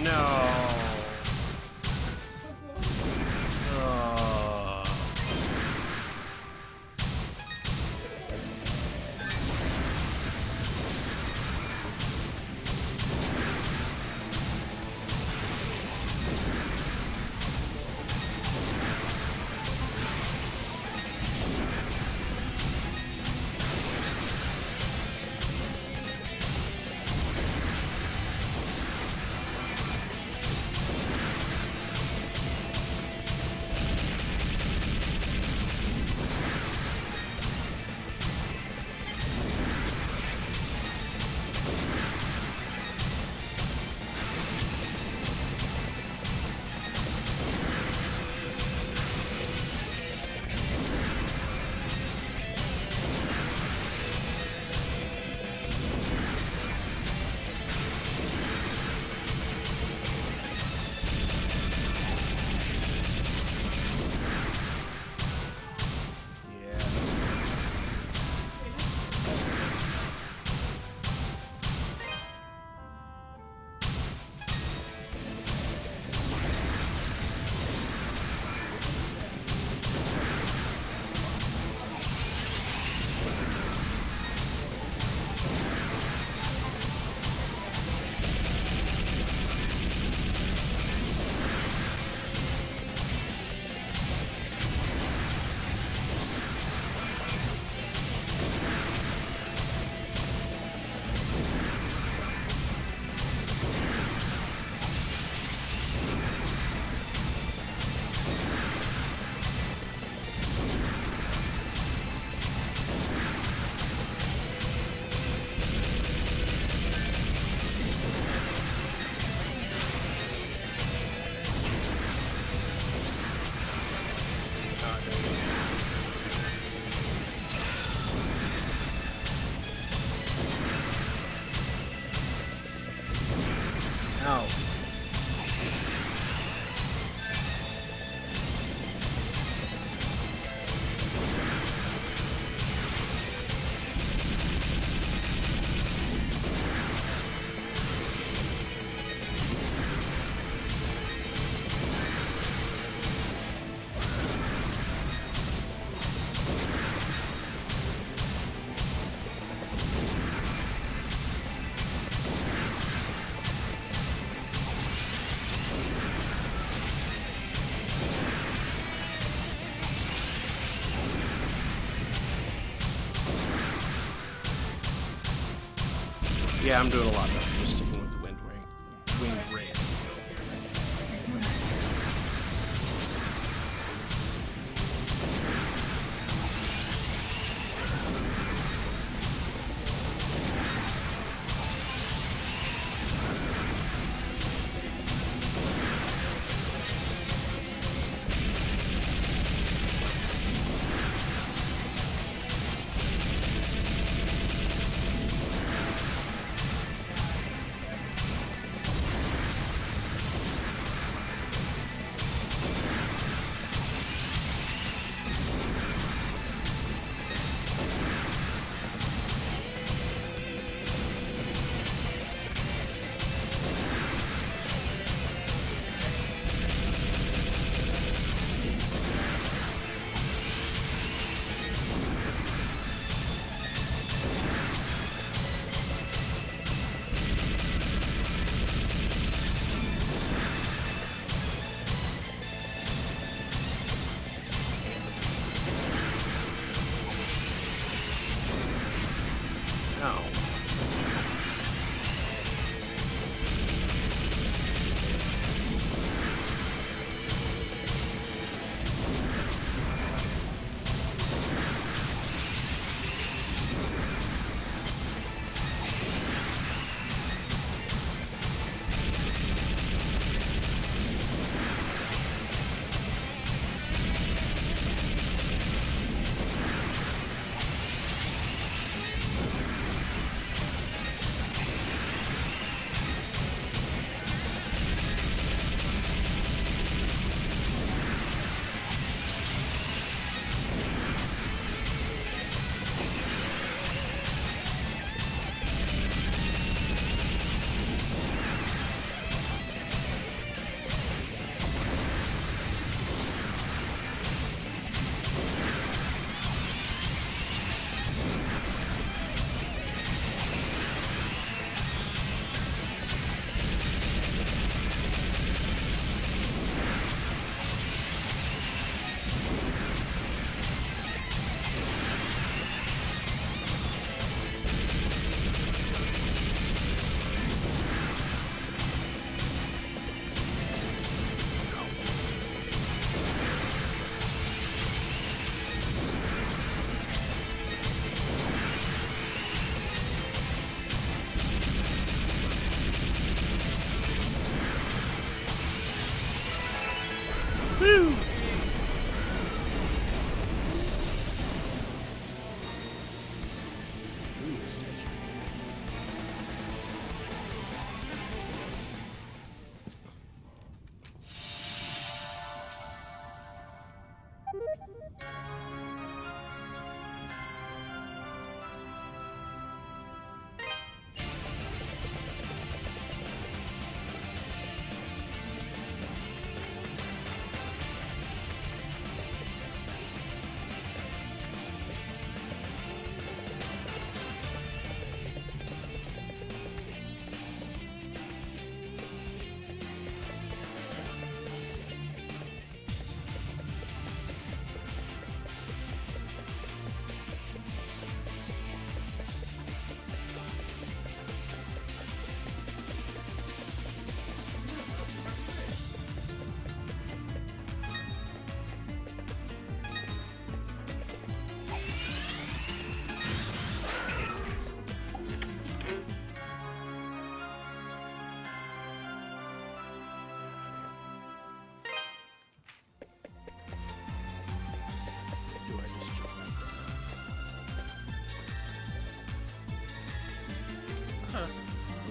no. Oh. Ow. Yeah, I'm doing a lot better. Just sticking with the wind ring. Wind ring. Woo!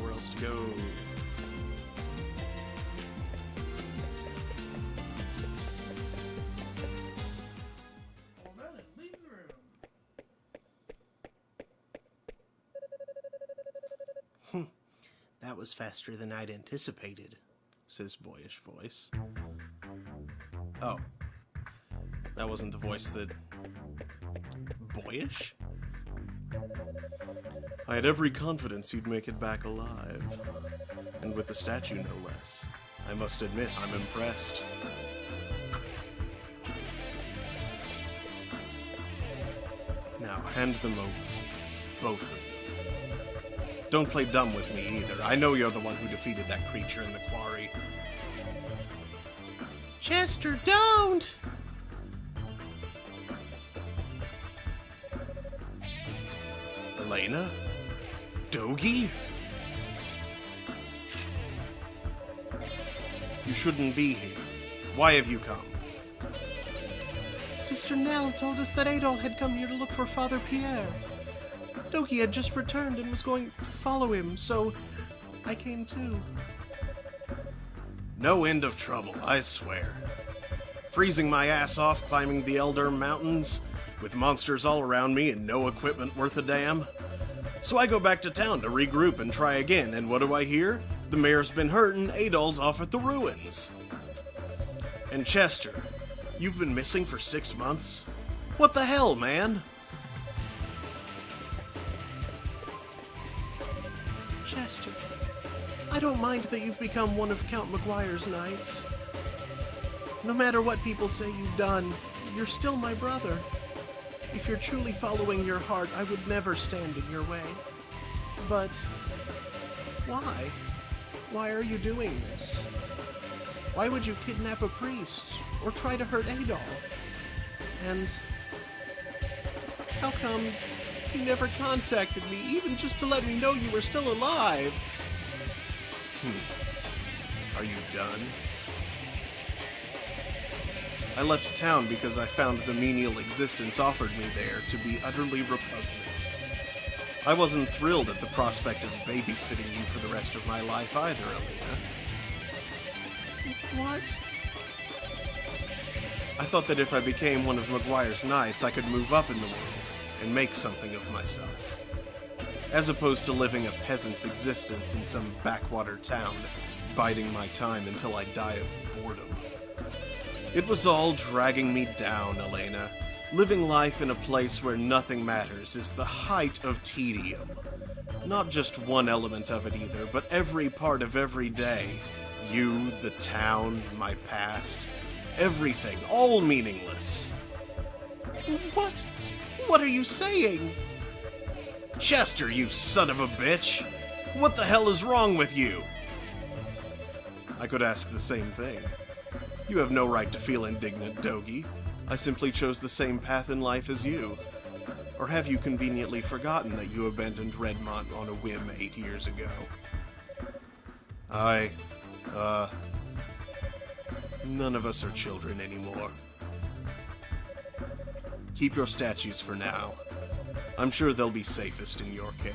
Where else to go? Well, then, leave the room. That was faster than I'd anticipated, says boyish voice. Oh. That wasn't the voice that... Boyish? I had every confidence you'd make it back alive. And with the statue, no less. I must admit, I'm impressed. Now, hand them over. Both of them. Don't play dumb with me, either. I know you're the one who defeated that creature in the quarry. Chester, don't! Elena? Dogi? You shouldn't be here. Why have you come? Sister Nell told us that Adol had come here to look for Father Pierre. Dogi had just returned and was going to follow him, so I came too. No end of trouble, I swear. Freezing my ass off climbing the Elder Mountains, with monsters all around me and no equipment worth a damn. So I go back to town to regroup and try again, and what do I hear? The mayor's been hurt and Adol's off at the ruins. And Chester, you've been missing for 6 months? What the hell, man? Chester, I don't mind that you've become one of Count McGuire's knights. No matter what people say you've done, you're still my brother. If you're truly following your heart, I would never stand in your way. But why? Why are you doing this? Why would you kidnap a priest or try to hurt Adol? And how come you never contacted me, even just to let me know you were still alive? Are you done? I left town because I found the menial existence offered me there to be utterly repugnant. I wasn't thrilled at the prospect of babysitting you for the rest of my life either, Alina. What? I thought that if I became one of McGuire's knights, I could move up in the world and make something of myself. As opposed to living a peasant's existence in some backwater town, biding my time until I die of boredom. It was all dragging me down, Elena. Living life in a place where nothing matters is the height of tedium. Not just one element of it either, but every part of every day. You, the town, my past, everything, all meaningless. What? What are you saying? Chester, you son of a bitch! What the hell is wrong with you? I could ask the same thing. You have no right to feel indignant, Dogi. I simply chose the same path in life as you. Or have you conveniently forgotten that you abandoned Redmont on a whim 8 years ago? None of us are children anymore. Keep your statues for now. I'm sure they'll be safest in your care.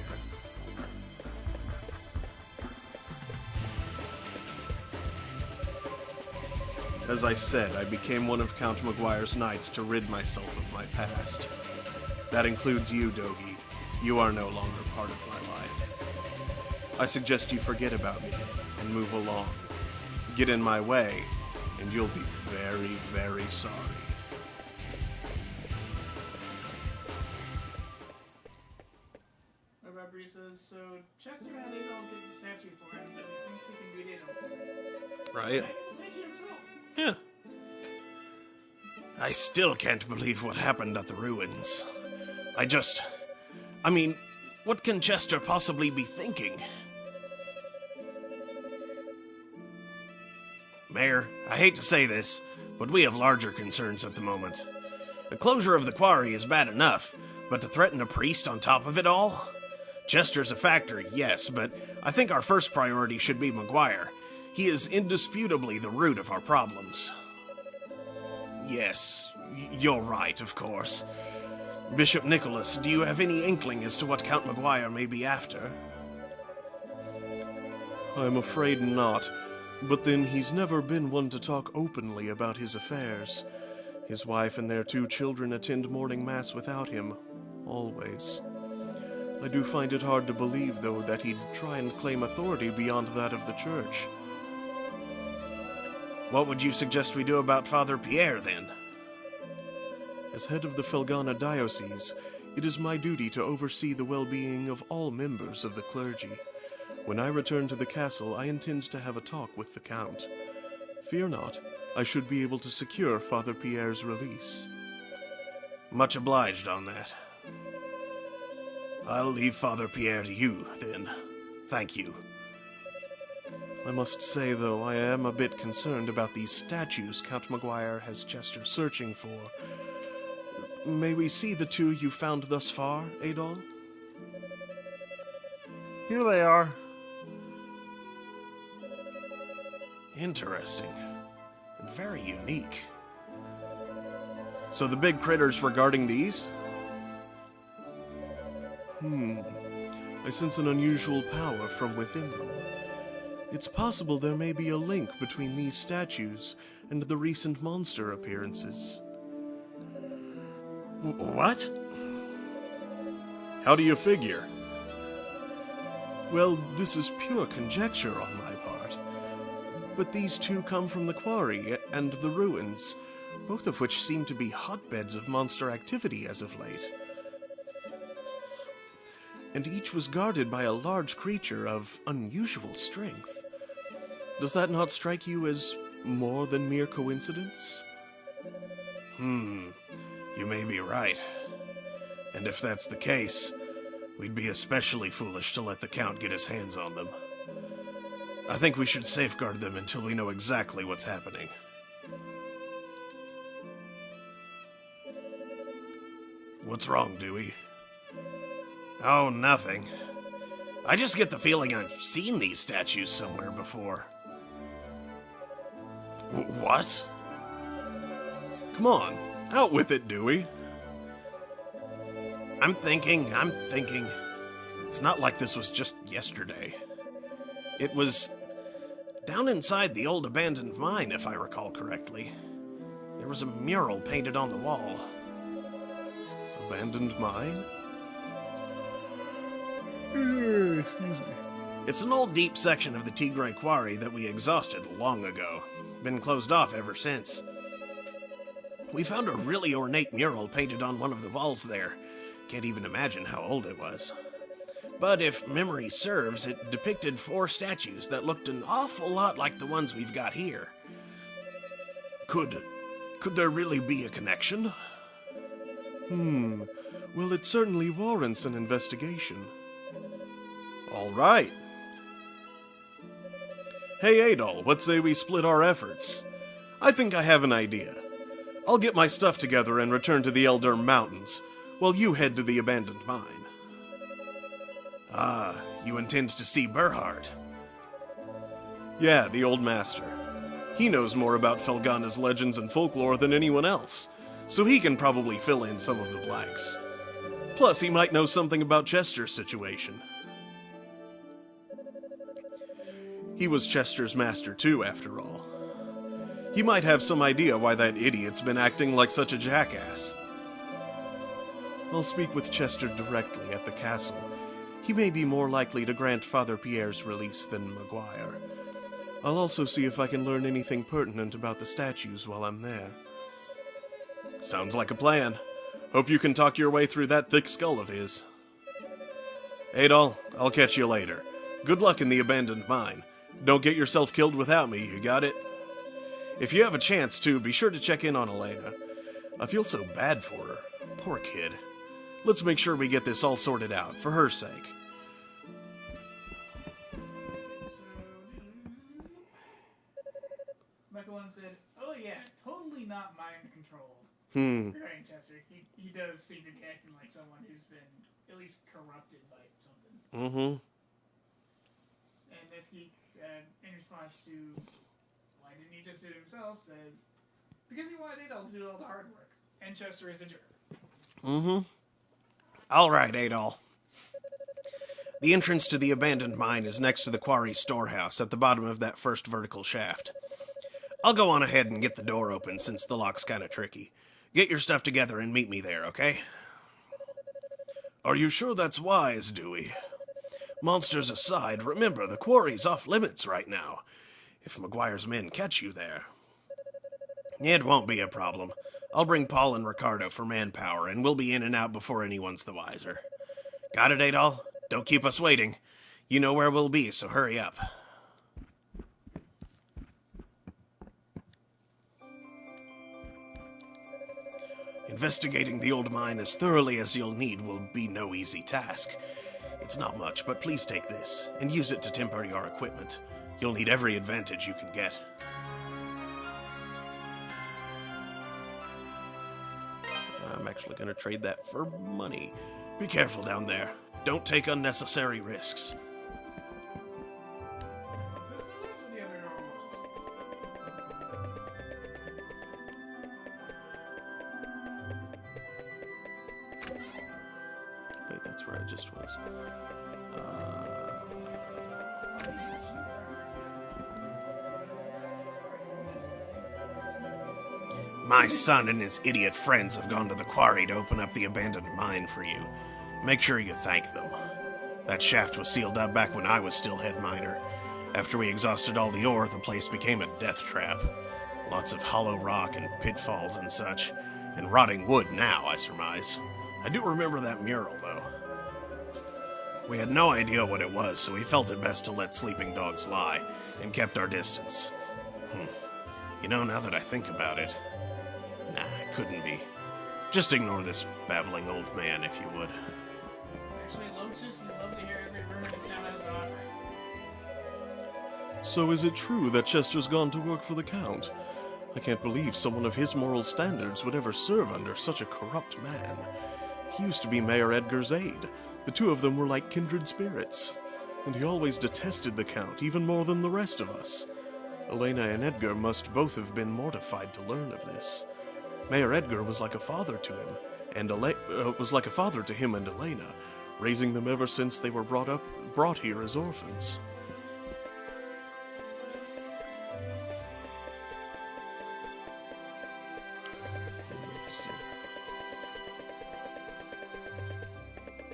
As I said, I became one of Count Maguire's knights to rid myself of my past. That includes you, Dogi. You are no longer part of my life. I suggest you forget about me and move along. Get in my way, and you'll be very, very sorry. Robbery says, so Chester had Adol get the statue for him, but he thinks he can beat Adol for it. Right? Can I get the statue himself? Yeah. I still can't believe what happened at the ruins. I mean, what can Chester possibly be thinking? Mayor, I hate to say this, but we have larger concerns at the moment. The closure of the quarry is bad enough, but to threaten a priest on top of it all? Chester's a factor, yes, but I think our first priority should be Maguire. He is indisputably the root of our problems. Yes, you're right, of course. Bishop Nicholas, do you have any inkling as to what Count Maguire may be after? I'm afraid not. But then he's never been one to talk openly about his affairs. His wife and their 2 children attend morning mass without him. Always. I do find it hard to believe, though, that he'd try and claim authority beyond that of the church. What would you suggest we do about Father Pierre, then? As head of the Felghana diocese, it is my duty to oversee the well-being of all members of the clergy. When I return to the castle, I intend to have a talk with the Count. Fear not, I should be able to secure Father Pierre's release. Much obliged on that. I'll leave Father Pierre to you, then. Thank you. I must say, though, I am a bit concerned about these statues Count Maguire has Chester searching for. May we see the 2 you found thus far, Adol? Here they are. Interesting. And very unique. So the big critters regarding these? I sense an unusual power from within them. It's possible there may be a link between these statues and the recent monster appearances. What? How do you figure? Well, this is pure conjecture on my part. But these 2 come from the quarry and the ruins, both of which seem to be hotbeds of monster activity as of late. And each was guarded by a large creature of unusual strength. Does that not strike you as more than mere coincidence? You may be right. And if that's the case, we'd be especially foolish to let the Count get his hands on them. I think we should safeguard them until we know exactly what's happening. What's wrong, Dewey? Oh, nothing. I just get the feeling I've seen these statues somewhere before. What? Come on, out with it, Dewey. I'm thinking. It's not like this was just yesterday. It was down inside the old abandoned mine, if I recall correctly. There was a mural painted on the wall. Abandoned mine? Excuse me. It's an old deep section of the Tigray quarry that we exhausted long ago. Been closed off ever since. We found a really ornate mural painted on one of the walls there. Can't even imagine how old it was. But if memory serves, it depicted 4 statues that looked an awful lot like the ones we've got here. Could there really be a connection? Well, it certainly warrants an investigation. All right. Hey, Adol, what say we split our efforts? I think I have an idea. I'll get my stuff together and return to the Elder Mountains, while you head to the abandoned mine. Ah, you intend to see Berhard? Yeah, the old master. He knows more about Felghana's legends and folklore than anyone else, so he can probably fill in some of the blanks. Plus, he might know something about Chester's situation. He was Chester's master too, after all. He might have some idea why that idiot's been acting like such a jackass. I'll speak with Chester directly at the castle. He may be more likely to grant Father Pierre's release than Maguire. I'll also see if I can learn anything pertinent about the statues while I'm there. Sounds like a plan. Hope you can talk your way through that thick skull of his. Adol, I'll catch you later. Good luck in the abandoned mine. Don't get yourself killed without me, you got it? If you have a chance to, be sure to check in on Elena. I feel so bad for her. Poor kid. Let's make sure we get this all sorted out, for her sake. Michael said, "Oh yeah, totally not mind controlled." Regarding Chester, he does seem to be acting like someone who's been at least corrupted by something. Mm-hmm. And this geek, in response to, "Why didn't he just do it himself?" says, "Because he wanted Adol to do all the hard work, and Chester is a jerk." Mm-hmm. All right, Adol. The entrance to the abandoned mine is next to the quarry storehouse at the bottom of that first vertical shaft. I'll go on ahead and get the door open since the lock's kind of tricky. Get your stuff together and meet me there, okay? Are you sure that's wise, Dewey? Monsters aside, remember, the quarry's off limits right now. If Maguire's men catch you there. It won't be a problem. I'll bring Paul and Ricardo for manpower, and we'll be in and out before anyone's the wiser. Got it, Adol? Don't keep us waiting. You know where we'll be, so hurry up. Investigating the old mine as thoroughly as you'll need will be no easy task. It's not much, but please take this, and use it to temper your equipment. You'll need every advantage you can get. I'm actually going to trade that for money. Be careful down there. Don't take unnecessary risks. That's what the other door was. Wait, that's where I just was. My son and his idiot friends have gone to the quarry to open up the abandoned mine for you. Make sure you thank them. That shaft was sealed up back when I was still head miner. After we exhausted all the ore, the place became a death trap. Lots of hollow rock and pitfalls and such. And rotting wood now, I surmise. I do remember that mural, though. We had no idea what it was, so we felt it best to let sleeping dogs lie, and kept our distance. You know, now that I think about it... Nah, it couldn't be. Just ignore this babbling old man, if you would. Actually, Lotus would love to hear every rumor this town has to offer. So is it true that Chester's gone to work for the Count? I can't believe someone of his moral standards would ever serve under such a corrupt man. He used to be Mayor Edgar's aide. The two of them were like kindred spirits. And he always detested the Count, even more than the rest of us. Elena and Edgar must both have been mortified to learn of this. Mayor Edgar was like a father to him, and Elena, raising them ever since they were brought here as orphans.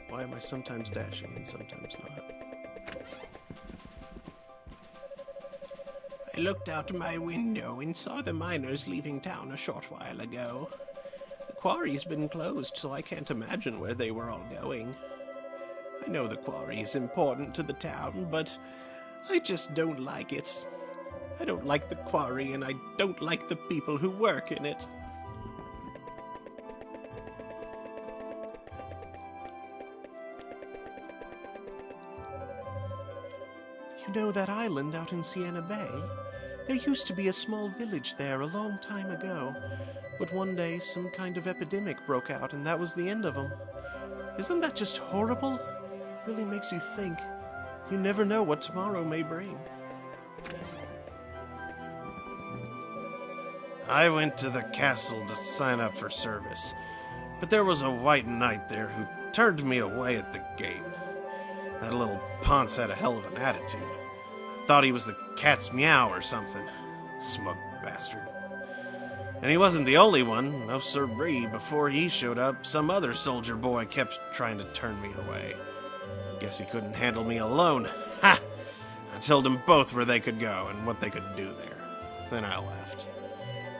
Why am I sometimes dashing and sometimes not? I looked out my window and saw the miners leaving town a short while ago. The quarry's been closed, so I can't imagine where they were all going. I know the quarry is important to the town, but I just don't like it. I don't like the quarry, and I don't like the people who work in it. You know that island out in Sienna Bay? There used to be a small village there a long time ago, but one day some kind of epidemic broke out and that was the end of them. Isn't that just horrible? Really makes you think. You never know what tomorrow may bring. I went to the castle to sign up for service, but there was a white knight there who turned me away at the gate. That little Ponce had a hell of an attitude. Thought he was the cat's meow or something. Smug bastard. And he wasn't the only one, no sirree. Before he showed up, some other soldier boy kept trying to turn me away. Guess he couldn't handle me alone. Ha! I told them both where they could go and what they could do there. Then I left.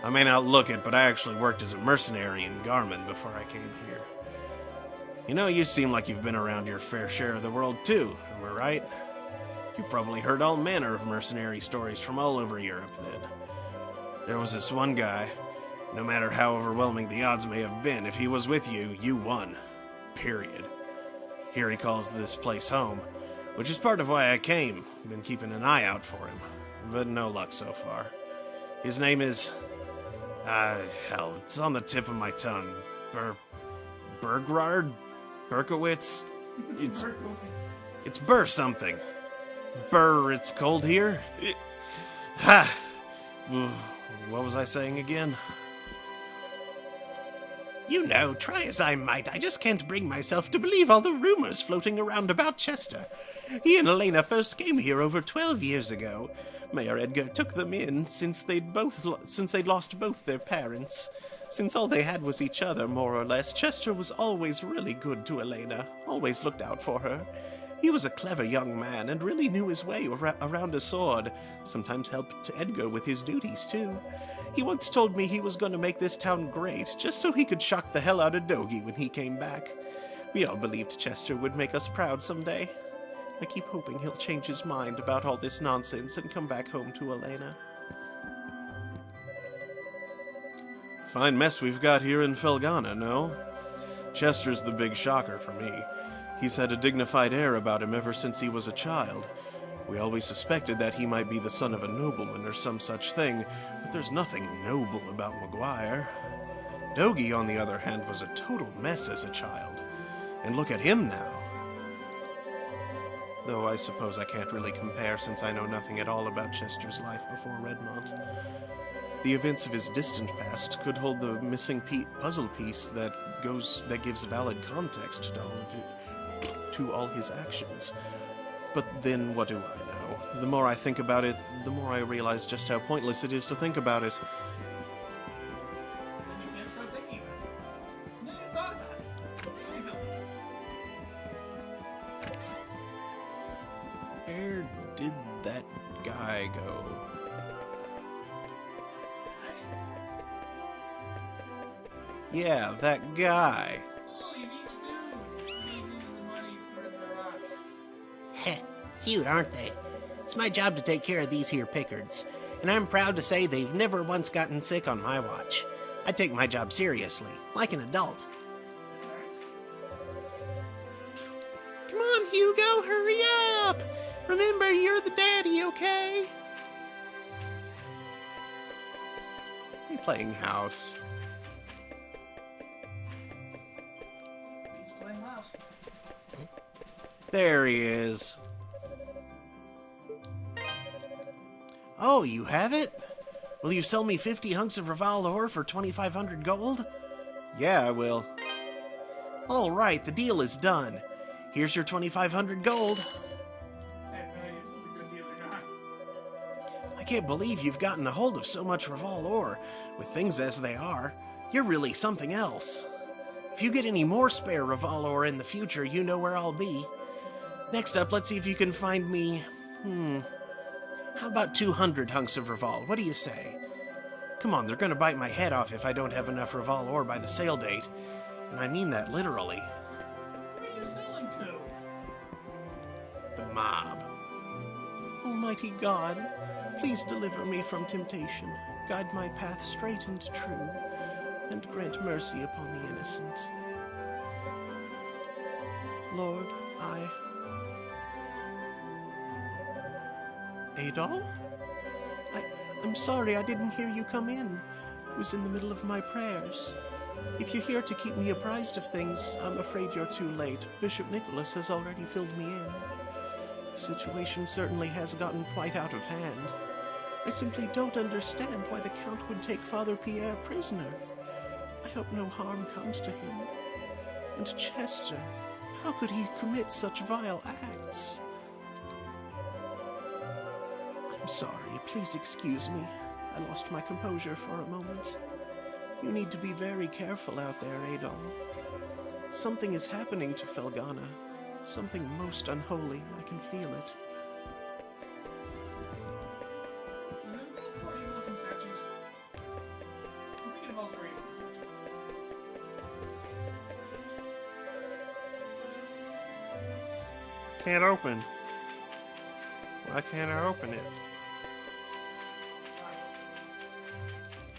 I may not look it, but I actually worked as a mercenary in Garmin before I came here. You know, you seem like you've been around your fair share of the world too, am I right? You've probably heard all manner of mercenary stories from all over Europe then. There was this one guy. No matter how overwhelming the odds may have been, if he was with you, you won. Period. Here he calls this place home, which is part of why I came. Been keeping an eye out for him, but no luck so far. His name is... hell, it's on the tip of my tongue. Bergrard? Berkowitz? It's Burr something. Burr, it's cold here? Ha! What was I saying again? You know, try as I might, I just can't bring myself to believe all the rumors floating around about Chester. He and Elena first came here over 12 years ago. Mayor Edgar took them in since they'd lost both their parents. Since all they had was each other, more or less, Chester was always really good to Elena, always looked out for her. He was a clever young man and really knew his way around a sword, sometimes helped Edgar with his duties, too. He once told me he was going to make this town great, just so he could shock the hell out of Dogie when he came back. We all believed Chester would make us proud someday. I keep hoping he'll change his mind about all this nonsense and come back home to Elena. Fine mess we've got here in Felghana, no? Chester's the big shocker for me. He's had a dignified air about him ever since he was a child. We always suspected that he might be the son of a nobleman or some such thing, but there's nothing noble about Maguire. Dogie, on the other hand, was a total mess as a child. And look at him now. Though I suppose I can't really compare since I know nothing at all about Chester's life before Redmont. The events of his distant past could hold the missing puzzle piece that gives valid context to all his actions. But then what do I know? The more I think about it, the more I realize just how pointless it is to think about it. Then you can't start thinking about it. And then you thought about it. Where did that guy go? Yeah, that guy. All you need to do is use the money for the rocks. Heh, cute, aren't they? It's my job to take care of these here Pickards, and I'm proud to say they've never once gotten sick on my watch. I take my job seriously, like an adult. Come on, Hugo, hurry up! Remember, you're the daddy, okay? They playing house. He's playing mouse. There he is. Oh, you have it? Will you sell me 50 hunks of Raval ore for 2,500 gold? Yeah, I will. All right, the deal is done. Here's your 2,500 gold. I have no idea if this is a good deal or not. I can't believe you've gotten a hold of so much Raval ore. With things as they are, you're really something else. If you get any more spare Raval ore in the future, you know where I'll be. Next up, let's see if you can find me... How about 200 hunks of Raval? What do you say? Come on, they're gonna bite my head off if I don't have enough Raval ore by the sale date. And I mean that literally. Who are you selling to? The mob. Almighty God, please deliver me from temptation. Guide my path straight and true, and grant mercy upon the innocent. Lord, Adol? I'm sorry I didn't hear you come in. I was in the middle of my prayers. If you're here to keep me apprised of things, I'm afraid you're too late. Bishop Nicholas has already filled me in. The situation certainly has gotten quite out of hand. I simply don't understand why the Count would take Father Pierre prisoner. I hope no harm comes to him. And Chester, how could he commit such vile acts? I'm sorry, please excuse me. I lost my composure for a moment. You need to be very careful out there, Adol. Something is happening to Felghana. Something most unholy. I can feel it. Is it both for you looking statues? I'm thinking both for you looking statues. Can't open. Why can't I open it?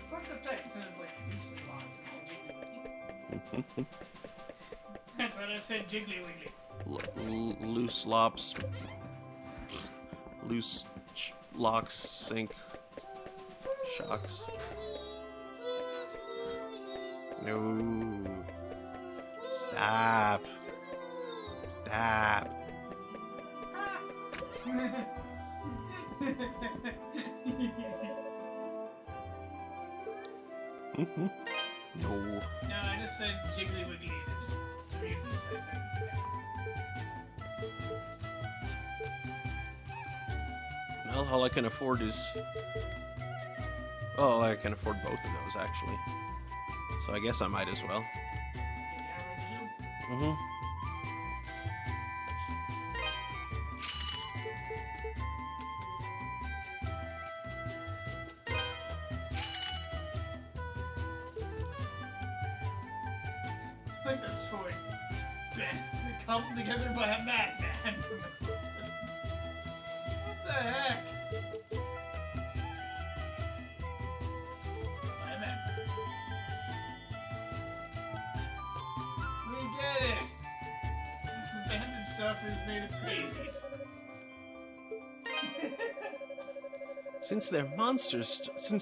It's like the text, and it's like loosely locked and all jiggly wiggly. That's what I said, jiggly wiggly. Loose lops. Loose locks, sink. Shocks. No. Stop. Stop. No. No, I just said jiggly wiggly. There's a reason to say so. Well, all I can afford is... Oh, I can afford both of those, actually. So I guess I might as well. Mm-hmm. Like the toy. Cobbled together by a madman from the closet. What the heck? Madman. We get it. Abandoned stuff is made of crazies. Since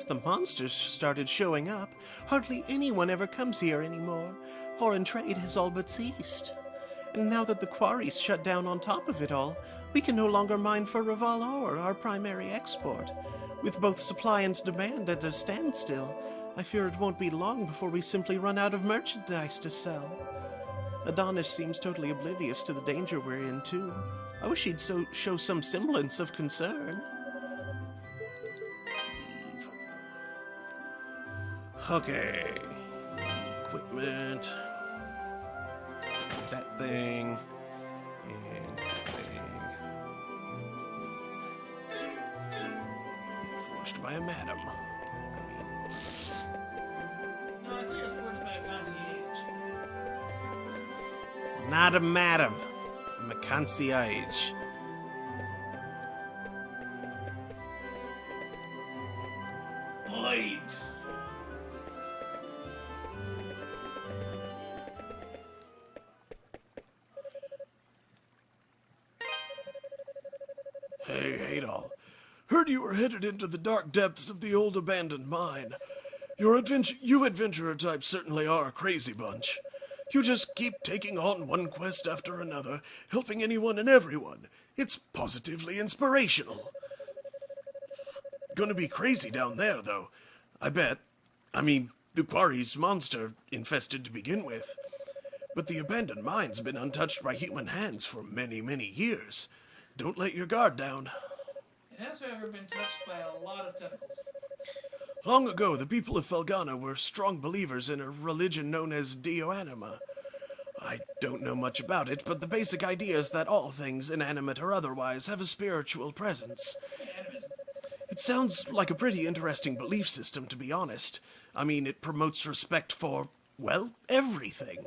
the monsters started showing up, hardly anyone ever comes here anymore. Foreign trade has all but ceased. And now that the quarry's shut down on top of it all, we can no longer mine for Raval ore, our primary export. With both supply and demand at a standstill, I fear it won't be long before we simply run out of merchandise to sell. Adonis seems totally oblivious to the danger we're in, too. I wish he'd show some semblance of concern. Okay. Equipment. That thing. And that thing. Forged by a madam. No, I think it was forged by a concierge. Not a madam. I'm a concierge. Blades! Hey, Adol. Heard you were headed into the dark depths of the old abandoned mine. You adventurer types certainly are a crazy bunch. You just keep taking on one quest after another, helping anyone and everyone. It's positively inspirational. Gonna be crazy down there, though. I bet. I mean, the quarry's monster infested to begin with. But the abandoned mine's been untouched by human hands for many, many years. Don't let your guard down. It has, however, been touched by a lot of tentacles. Long ago, the people of Felghana were strong believers in a religion known as Dioanima. I don't know much about it, but the basic idea is that all things, inanimate or otherwise, have a spiritual presence. Animism. It sounds like a pretty interesting belief system, to be honest. I mean, it promotes respect for, well, everything.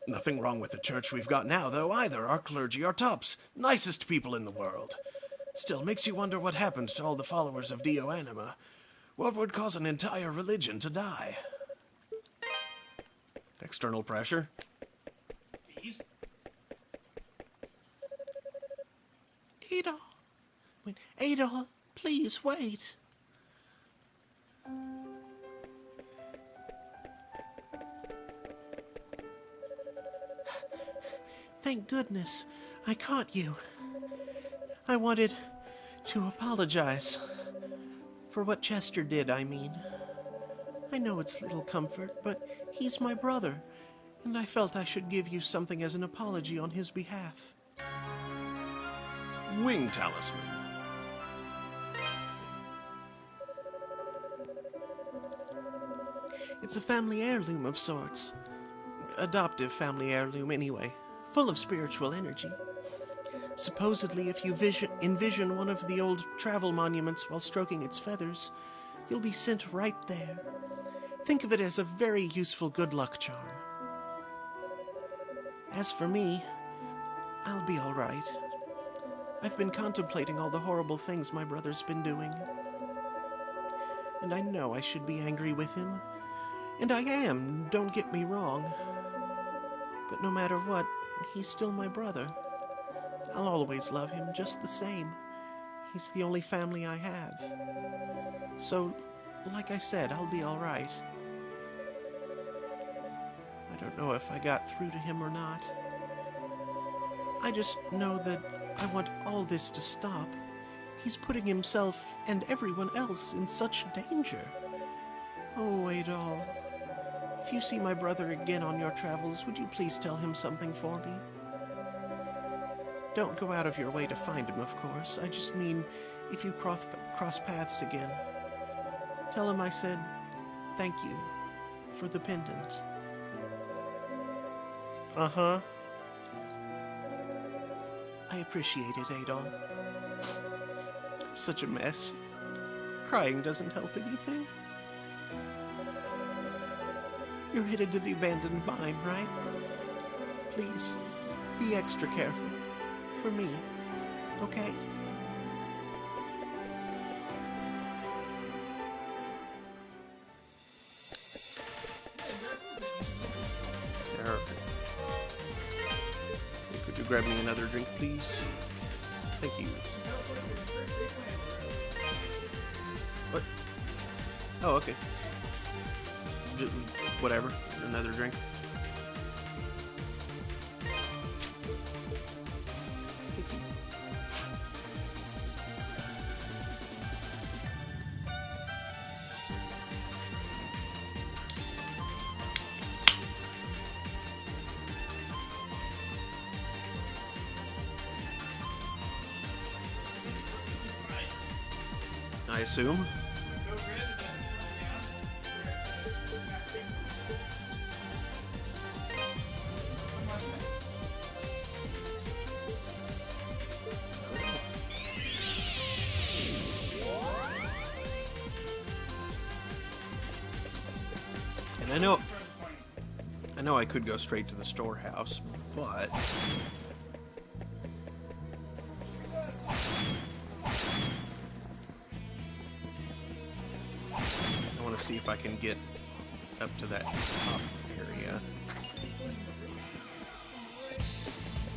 Nothing wrong with the church we've got now, though, either. Our clergy are tops, nicest people in the world. Still, makes you wonder what happened to all the followers of Dioanima. What would cause an entire religion to die? External pressure. Bees? Adol. Wait, Adol, please wait. Thank goodness I caught you. I wanted to apologize. For what Chester did, I mean. I know it's little comfort, but he's my brother, and I felt I should give you something as an apology on his behalf. Wing talisman. It's a family heirloom of sorts. Adoptive family heirloom, anyway. Full of spiritual energy. Supposedly, if you envision one of the old travel monuments while stroking its feathers, you'll be sent right there. Think of it as a very useful good luck charm. As for me, I'll be all right. I've been contemplating all the horrible things my brother's been doing. And I know I should be angry with him. And I am, don't get me wrong. But no matter what, he's still my brother. I'll always love him just the same. He's the only family I have. So, like I said, I'll be all right. I don't know if I got through to him or not. I just know that I want all this to stop. He's putting himself and everyone else in such danger. Oh, Adol, if you see my brother again on your travels, would you please tell him something for me? Don't go out of your way to find him, of course. I just mean, if you cross paths again, tell him I said thank you for the pendant. Uh-huh. I appreciate it, Adol. I'm such a mess. Crying doesn't help anything. You're headed to the abandoned mine, right? Please, be extra careful. For me, okay? Alright. Could you grab me another drink, please? Thank you. What? Oh, okay. Whatever. Another drink. I assume. And I know I could go straight to the storehouse, but I want to see if I can get up to that top area.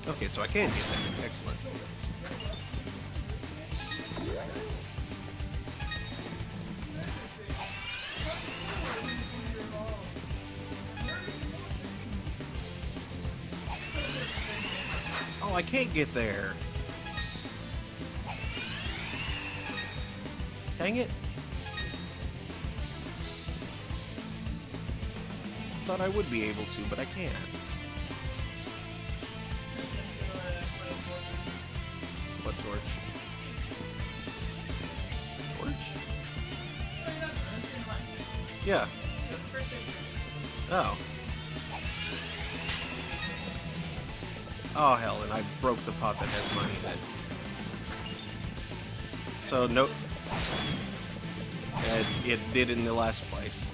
Okay, so I can get that. Excellent. Oh, I can't get there. Dang it. Thought I would be able to, but I can't. What torch? Torch? Yeah. Oh. Oh, hell, and I broke the pot that has money in it. So, nope. It did in the last place.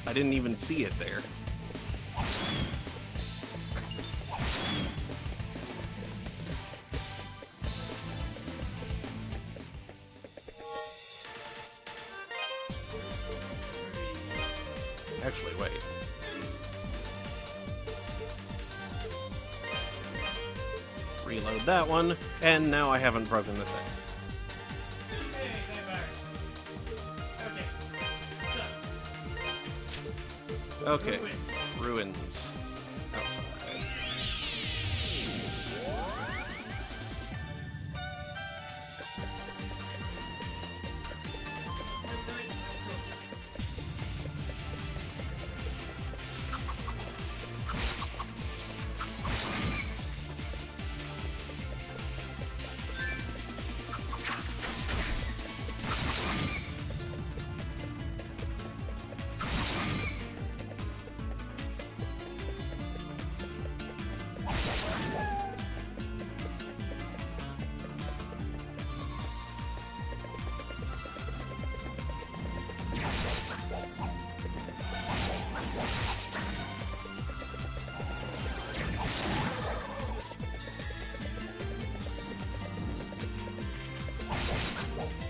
I didn't even see it there. Actually, wait. Reload that one, and now I haven't broken the thing. Okay, ruins outside.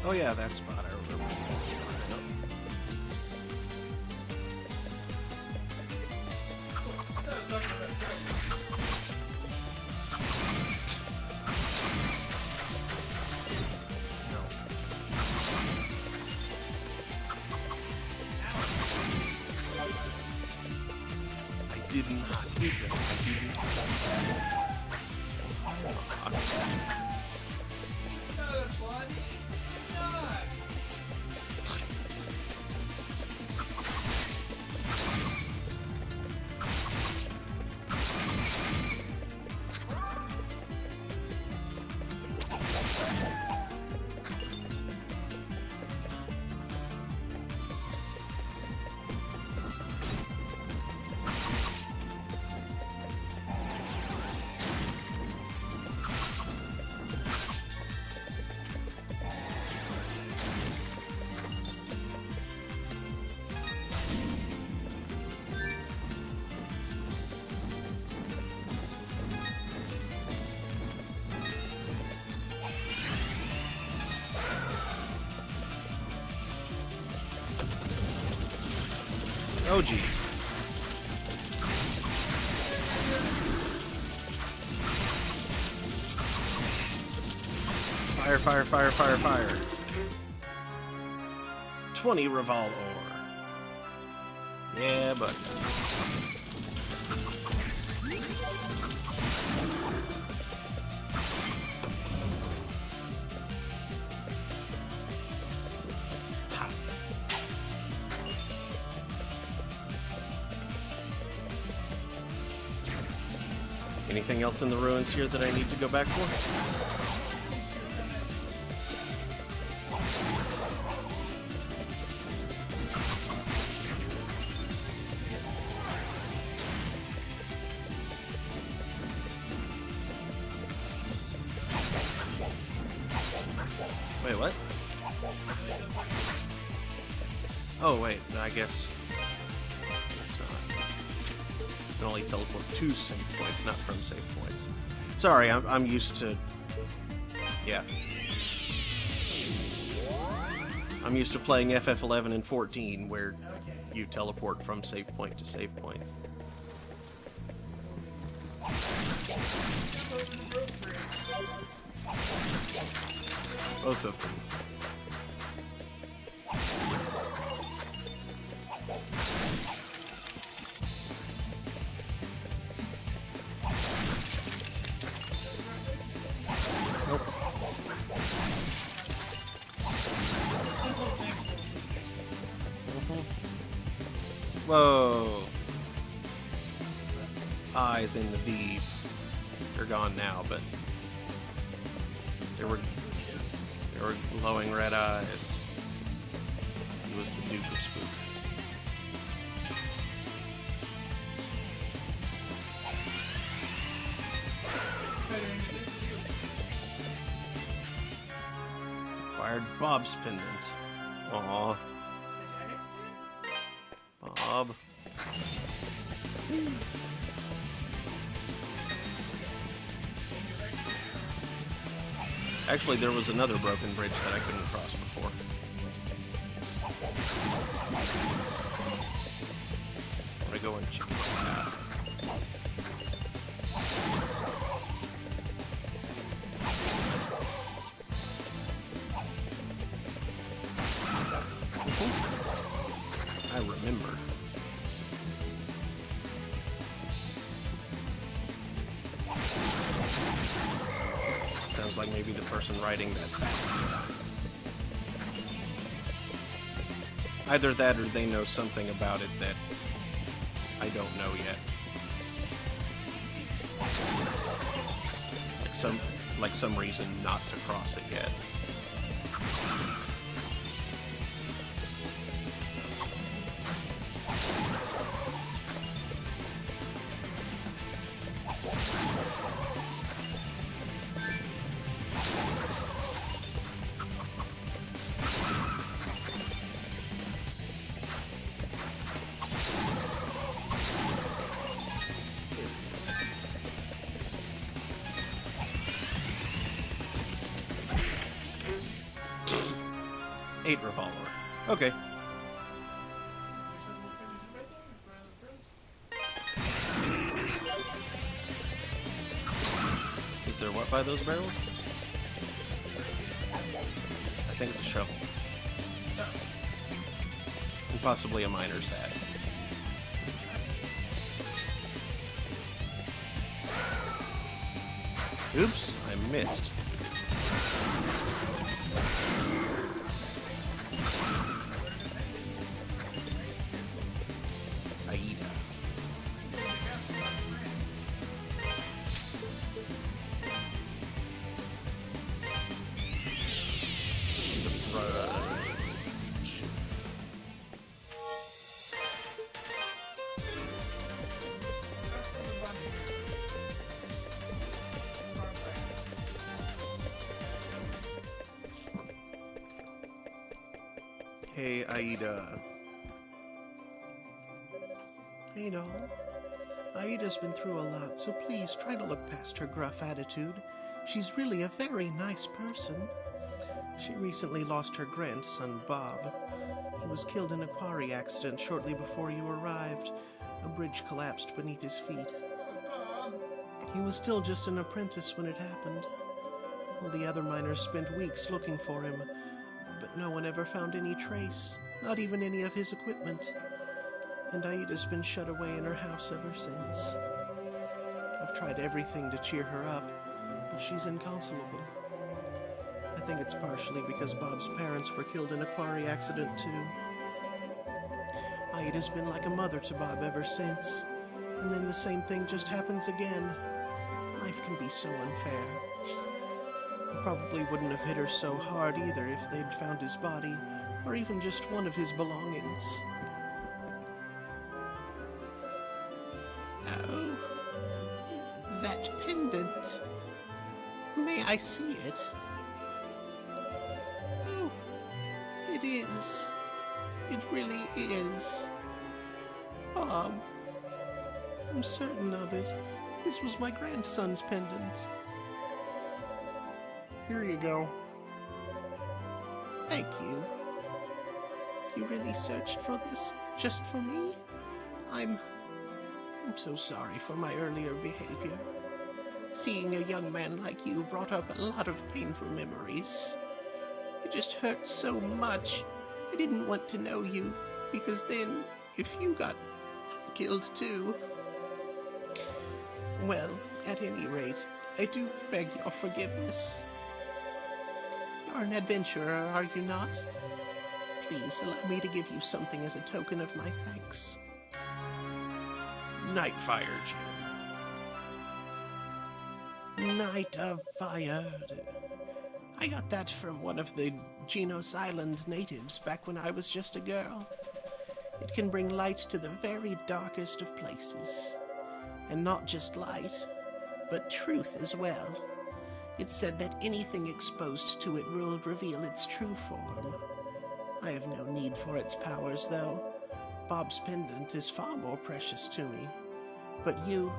Oh yeah, that spot. I remember that spot. I did not hit them. I didn't. Oh, jeez. Fire, fire, fire, fire, fire. 20 Revolve ore. Yeah, buddy. Anything else in the ruins here that I need to go back for? Wait, what? Oh, wait, I guess it's not. You can only teleport to save points, not from save points. Sorry, I'm used to... Yeah. I'm used to playing FF11 and 14, where you teleport from save point to save point. Both of them. Nope. Whoa. Eyes in the deep. They're gone now, but there were glowing red eyes. He was the Duke of Spook. Acquired Bob's pendant. Aww. Bob. Actually, there was another broken bridge that I couldn't cross before. I'm gonna go and check that out. I remember. Sounds like maybe the person writing that fact. Either that or they know something about it that I don't know yet. Like some reason not to cross it yet. 8 revolver. Okay. Is there what by those barrels? I think it's a shovel. And possibly a miner's hat. Oops, I missed. Aida. Hey, Aida. Hey, doll. Aida's been through a lot, so please try to look past her gruff attitude. She's really a very nice person. She recently lost her grandson, Bob. He was killed in a quarry accident shortly before you arrived. A bridge collapsed beneath his feet. He was still just an apprentice when it happened. Well, the other miners spent weeks looking for him, but no one ever found any trace, not even any of his equipment. And Aida's been shut away in her house ever since. I've tried everything to cheer her up, but she's inconsolable. I think it's partially because Bob's parents were killed in a quarry accident too. Aida's been like a mother to Bob ever since, and then the same thing just happens again. Life can be so unfair. It probably wouldn't have hit her so hard either if they'd found his body, or even just one of his belongings. Oh, that pendant. May I see it? Oh, it is. It really is. Bob, I'm certain of it. This was my grandson's pendant. Here you go. Thank you. You really searched for this just for me? I'm so sorry for my earlier behavior. Seeing a young man like you brought up a lot of painful memories. It just hurt so much. I didn't want to know you, because then, if you got killed too... Well, at any rate, I do beg your forgiveness. You're an adventurer, are you not? Please allow me to give you something as a token of my thanks. Nightfire gem. Night of Fire. I got that from one of the Genos Island natives back when I was just a girl. It can bring light to the very darkest of places. And not just light, but truth as well. It's said that anything exposed to it will reveal its true form. I have no need for its powers, though. Bob's pendant is far more precious to me. But you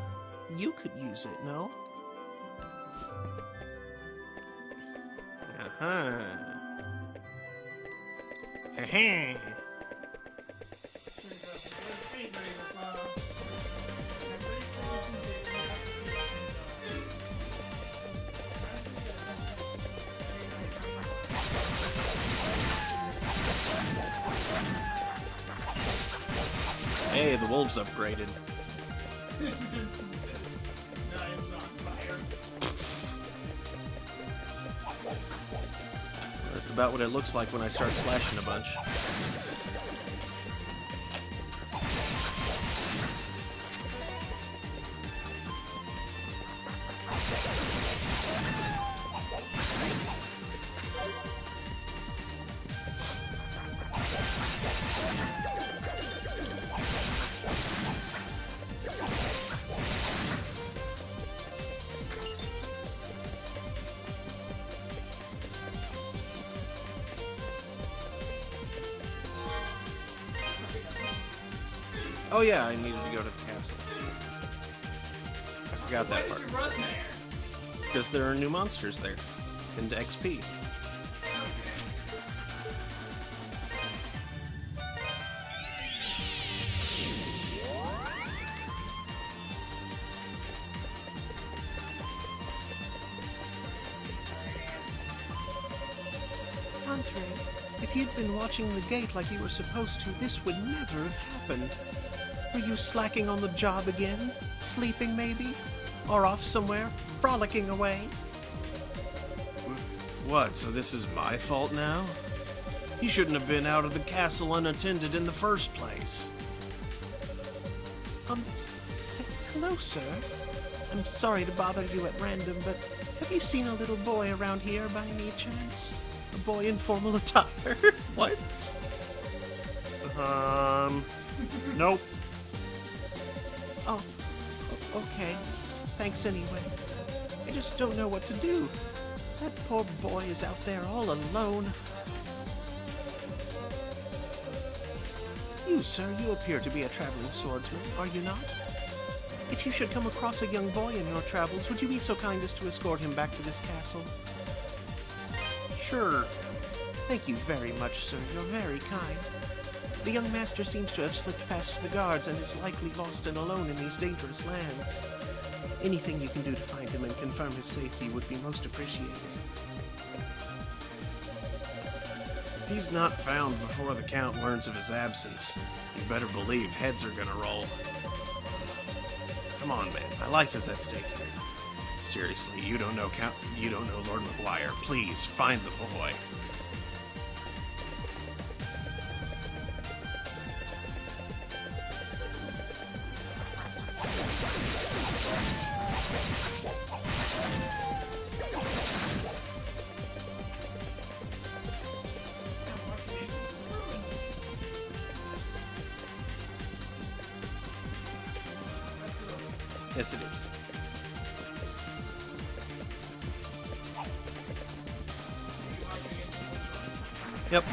could use it, no? Uh-huh. Hey, the wolves upgraded. Knives on fire. That's about what it looks like when I start slashing a bunch. Oh yeah, I needed to go to the castle. I forgot Why that did part. you run there? Because there are new monsters there. And XP. If you'd been watching the gate like you were supposed to, this would never have happened. Were you slacking on the job again? Sleeping, maybe? Or off somewhere, frolicking away? What, so this is my fault now? You shouldn't have been out of the castle unattended in the first place. Hello, sir. I'm sorry to bother you at random, but have you seen a little boy around here by any chance? A boy in formal attire? What? Nope. Oh, okay. Thanks anyway. I just don't know what to do. That poor boy is out there all alone. You, sir, you appear to be a traveling swordsman, are you not? If you should come across a young boy in your travels, would you be so kind as to escort him back to this castle? Sure. Thank you very much, sir. You're very kind. The young master seems to have slipped past the guards and is likely lost and alone in these dangerous lands. Anything you can do to find him and confirm his safety would be most appreciated. If he's not found before the Count learns of his absence, you better believe heads are gonna roll. Come on, man. My life is at stake here. Seriously, you don't know Lord McGuire. Please, find the boy. Yes, it is. Yep.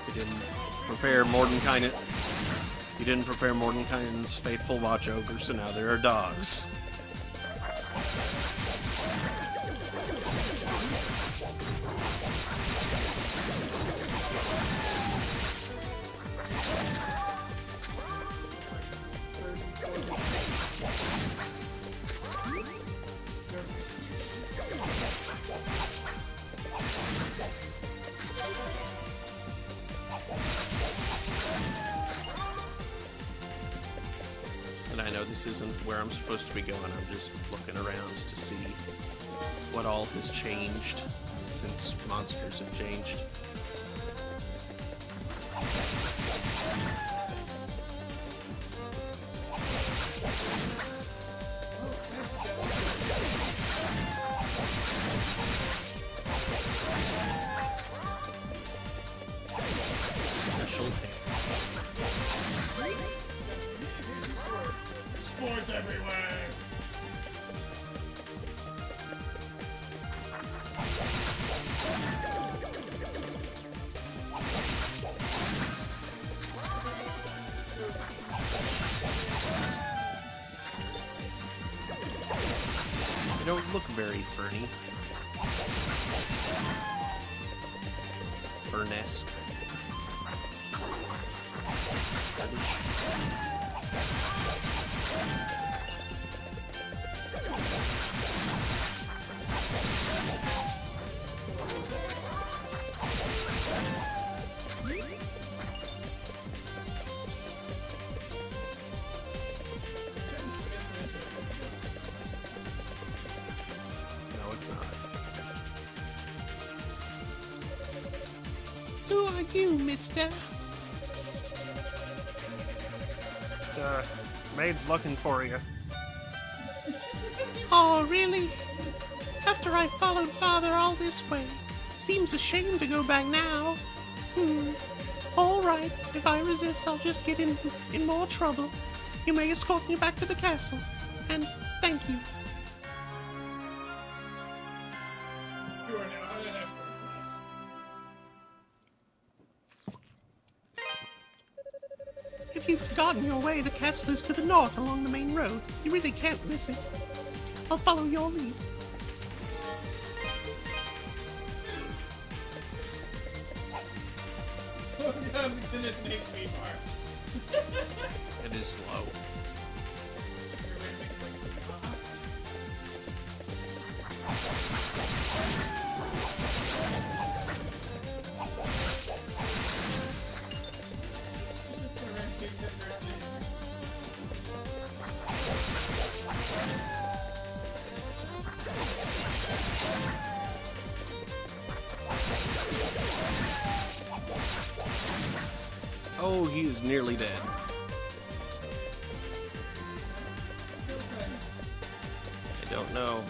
You didn't prepare Mordenkainen. You didn't prepare Mordenkainen's faithful watch ogre, so now there are dogs. And I know this isn't where I'm supposed to be going. I'm just looking around to see what all has changed since monsters have changed. Special hair. Sports everywhere. You don't look very ferny. Fernesque. No, it's not. Who are you, mister? Maid's looking for you. Oh, really? After I followed Father all this way. Seems a shame to go back now. All right. If I resist, I'll just get in more trouble. You may escort me back to the castle. And thank you. You are now on an escort quest. If you've forgotten your way, the castle is to the north along the main road. You really can't miss it. I'll follow your lead. Oh god, this makes me hard. slow. Oh, he is nearly dead. I don't know.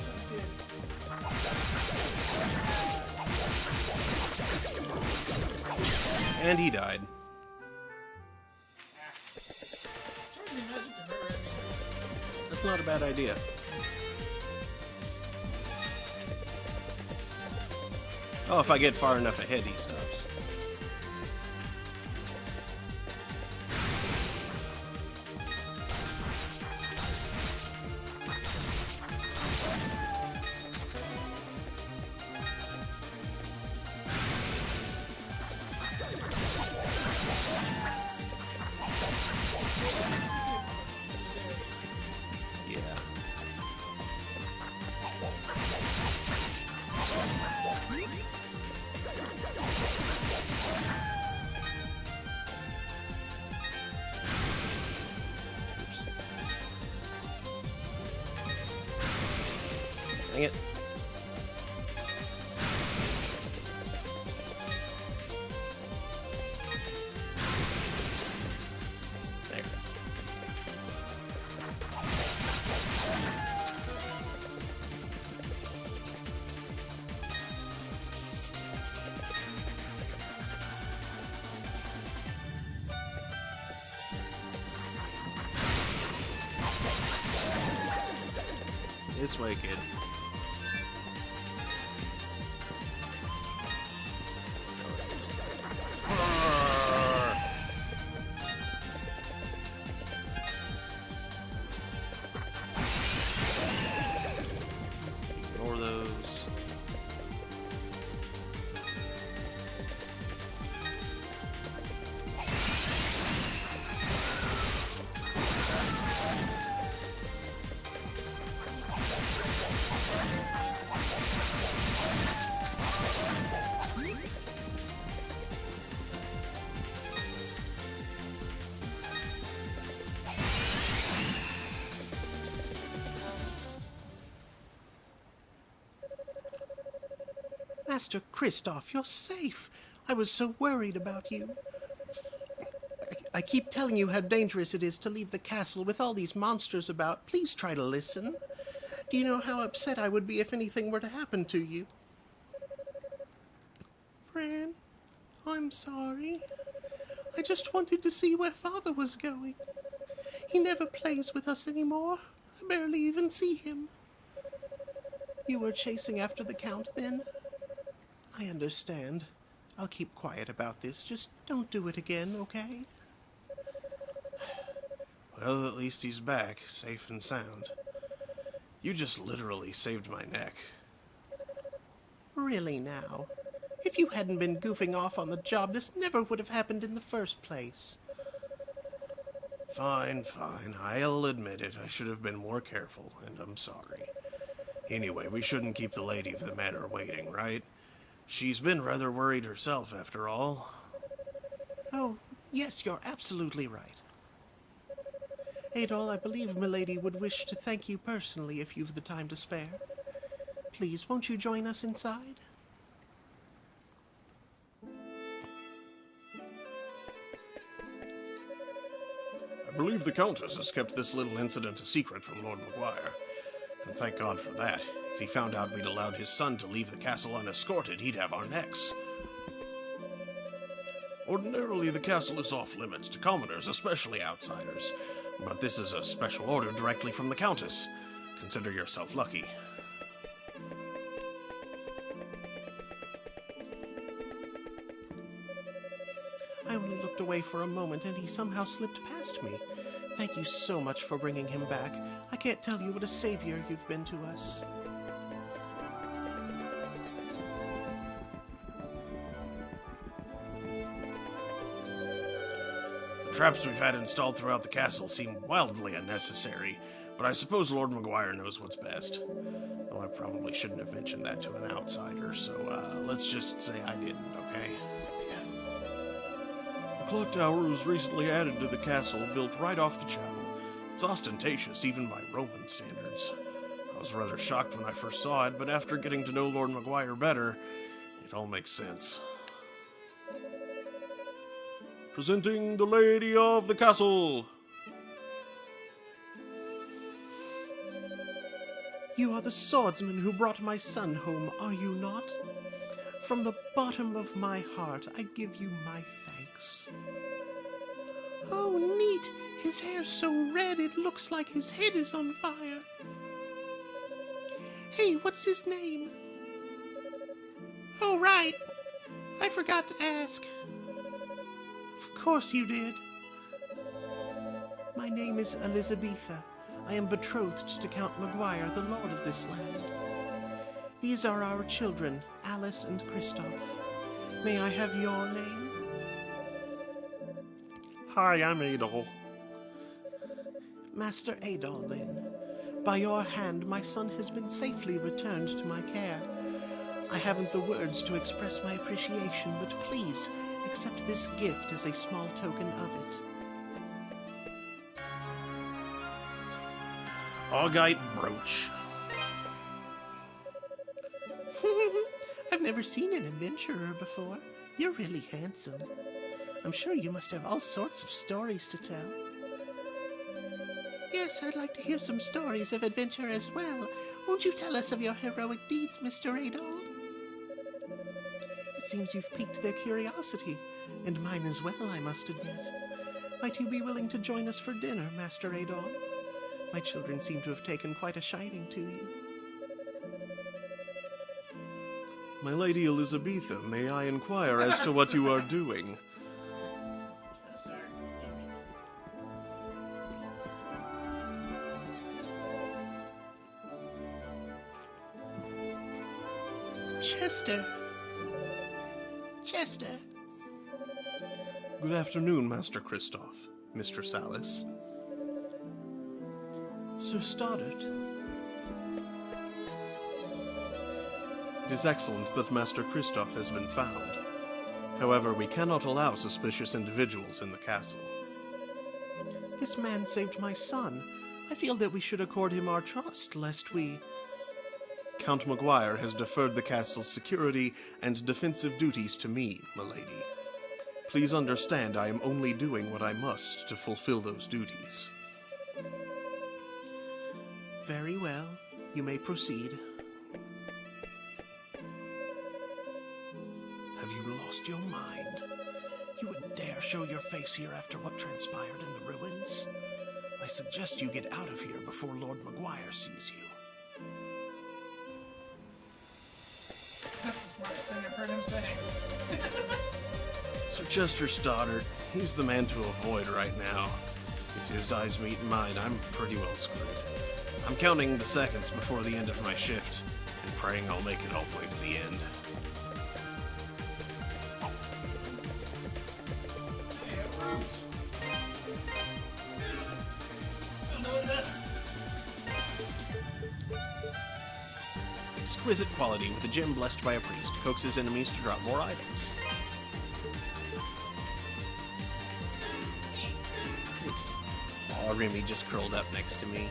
And he died. That's not a bad idea. Oh, if I get far enough ahead, he stops. Yeah. Dang it. There. This way, kid. Ignore those. Master Kristoff, you're safe. I was so worried about you. I keep telling you how dangerous it is to leave the castle with all these monsters about. Please try to listen. Do you know how upset I would be if anything were to happen to you? Fran, I'm sorry. I just wanted to see where Father was going. He never plays with us anymore. I barely even see him. You were chasing after the Count then? I understand. I'll keep quiet about this. Just don't do it again, okay? Well, at least he's back, safe and sound. You just literally saved my neck. Really now? If you hadn't been goofing off on the job, this never would have happened in the first place. Fine, fine. I'll admit it. I should have been more careful, and I'm sorry. Anyway, we shouldn't keep the lady of the manor waiting, right? She's been rather worried herself, after all. Oh, yes, you're absolutely right. Adol, I believe Milady would wish to thank you personally if you've the time to spare. Please, won't you join us inside? I believe the Countess has kept this little incident a secret from Lord Maguire. And thank God for that. If he found out we'd allowed his son to leave the castle unescorted, he'd have our necks. Ordinarily, the castle is off limits to commoners, especially outsiders. But this is a special order directly from the Countess. Consider yourself lucky. I only looked away for a moment and he somehow slipped past me. Thank you so much for bringing him back. I can't tell you what a savior you've been to us. The traps we've had installed throughout the castle seem wildly unnecessary, but I suppose Lord McGuire knows what's best. Though I probably shouldn't have mentioned that to an outsider, so let's just say I didn't, okay? Yeah. The clock tower was recently added to the castle, built right off the chapel. It's ostentatious, even by Roman standards. I was rather shocked when I first saw it, but after getting to know Lord McGuire better, it all makes sense. Presenting the Lady of the Castle! You are the swordsman who brought my son home, are you not? From the bottom of my heart, I give you my thanks. Oh, neat! His hair's so red it looks like his head is on fire. Hey, what's his name? Oh, right. I forgot to ask. Of course you did. My name is Elizabetha. I am betrothed to Count McGuire, the lord of this land. These are our children, Alice and Christoph. May I have your name? Hi, I'm Adol. Master Adol, then. By your hand, my son has been safely returned to my care. I haven't the words to express my appreciation, but please accept this gift as a small token of it. Augite brooch. I've never seen an adventurer before. You're really handsome. I'm sure you must have all sorts of stories to tell. Yes, I'd like to hear some stories of adventure as well. Won't you tell us of your heroic deeds, Mr. Adol? It seems you've piqued their curiosity, and mine as well, I must admit. Might you be willing to join us for dinner, Master Adol? My children seem to have taken quite a shining to you. My Lady Elizabetha, may I inquire as to what you are doing? Chester. Chester. Good afternoon, Master Christoph, Mistress Alice. Sir Stoddart. It is excellent that Master Christoph has been found. However, we cannot allow suspicious individuals in the castle. This man saved my son. I feel that we should accord him our trust, lest we... Count McGuire has deferred the castle's security and defensive duties to me, milady. Please understand I am only doing what I must to fulfill those duties. Very well. You may proceed. Have you lost your mind? You would dare show your face here after what transpired in the ruins? I suggest you get out of here before Lord McGuire sees you. That's the smartest thing I've heard him say. Sir Chester Stoddart, he's the man to avoid right now. If his eyes meet mine, I'm pretty well screwed. I'm counting the seconds before the end of my shift, and praying I'll make it all the way to the end. Exquisite quality with a gem blessed by a priest coaxes enemies to drop more items. Aw, Remy just curled up next to me.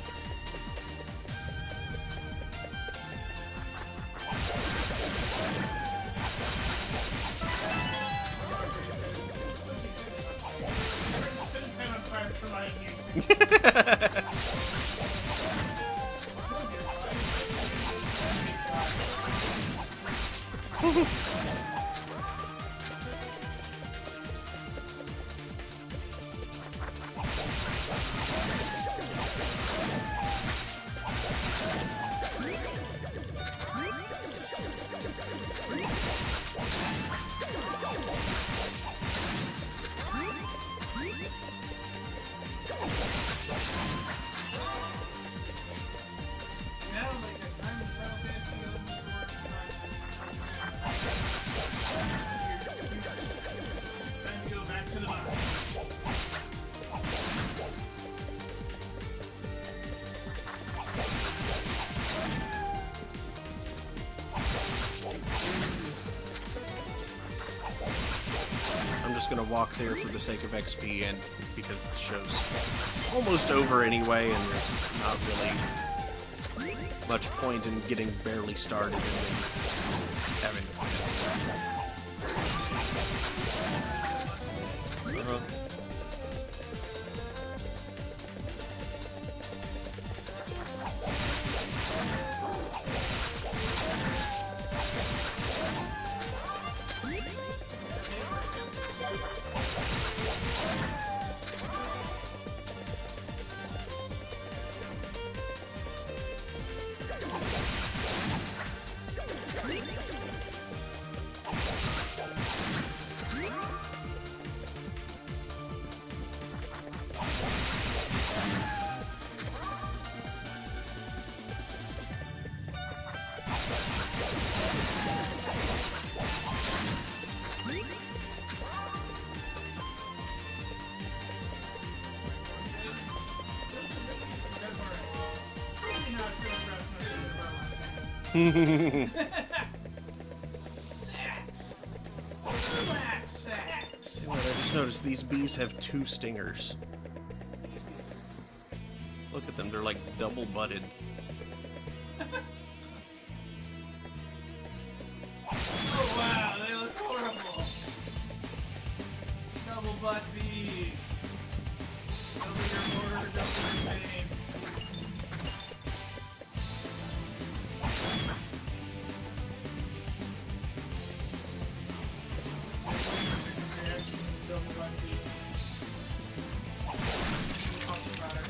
Now, like the time of Final Fantasy 11 towards the time. just going to walk there for the sake of XP and because the show's almost over anyway, and there's not really much point in getting barely started and then having to Sacks. Slap sacks. I just noticed these bees have 2 stingers. Look at them, they're like double-butted. Oh wow, they look horrible. Double butt bees. Double your mortar, double your pain. Double butt bees. Talk about it.